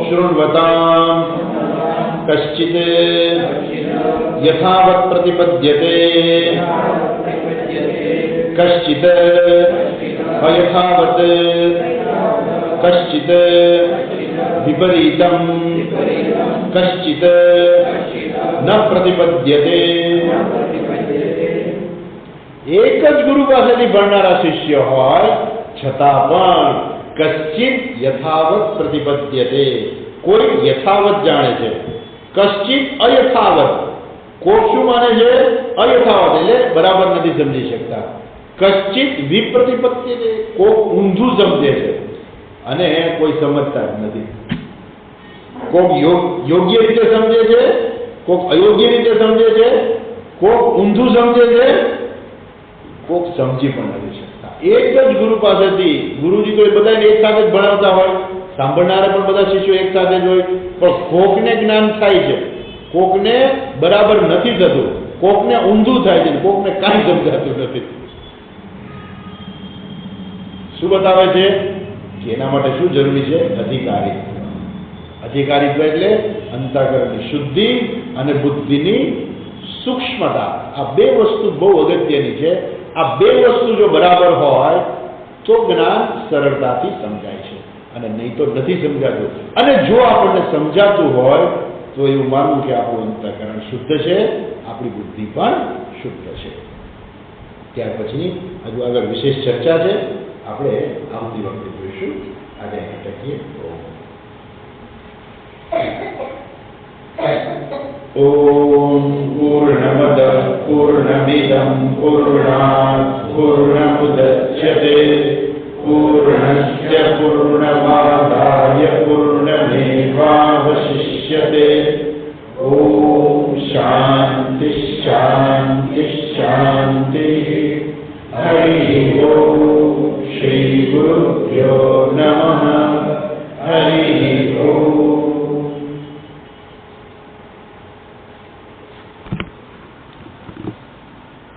શૃણ્વતામ કશ્ચિત યથાવત પ્રતિપદ્યતે કશ્ચિત અયથાવત કશ્ચિત વિપરીતમ કશ્ચિત ન પ્રતિપદ્યતે एक ज गुरु पासेथी भणनारा शिष्य होय छतां पण कश्चित यथावत प्रतिपद्यते, कोई यथावत जाने छे, कश्चित अयथावत, कोई शुं माने छे अयथावत એટલે બરાબર નથી સમજી શકતા, કશ્ચિત વિપ્રતિપત્યતે કોઈ ઊંધું સમજે છે અને કોઈ સમજતા જ નથી, કોઈ યોગ્ય રીતે સમજે છે, કોઈ અયોગ્ય રીતે સમજે છે, કોઈ ઊંધું સમજે છે, કોઈ સમજી પણ નથી શકતા। એક જ ગુરુ પાસેથી ગુરુજી તો બધાને એક સાથે જ ભણાવતા હોય, સાંભળનારા પણ બધા શિષ્યો એક સાથે જ હોય, પણ કોકને જ્ઞાન થાય છે, કોકને બરાબર નથી થતું, કોકને ઊંધું થાય છે, કોકને કાંઈ સમજાતું નથી। શું બતાવે છે કે એના માટે શું જરૂરી છે? અધિકારીત્વ। અધિકારીત્વ એટલે અંતઃકરણની શુદ્ધિ અને બુદ્ધિની સૂક્ષ્મતા। આ બે વસ્તુ બહુ અગત્યની છે। આ બે વસ્તુ જો બરાબર હોય તો જ્ઞાન સરળતાથી સમજાય છે, અને નહીં તો નથી સમજાતું। અને જો આપણને સમજાતું હોય તો એવું માનવું કે આપણું અંતઃકરણ શુદ્ધ છે, આપણી બુદ્ધિ પણ શુદ્ધ છે। ત્યાર પછી હજુ આગળ વિશેષ ચર્ચા છે, આપણે આવતી વખતે જોઈશું। આજે અટકીએ। ઓમ પૂર્ણમદ પૂર્ણમિદં પૂર્ણાત પૂર્ણમુદચ્યતે પૂર્ણસ્ય પૂર્ણમાદાય પૂર્ણમેવાવશિષ્યતે। ઓમ શાંતિ શાંતિ શાંતિ। हरि ओम श्री गुरुभ्यो नमः।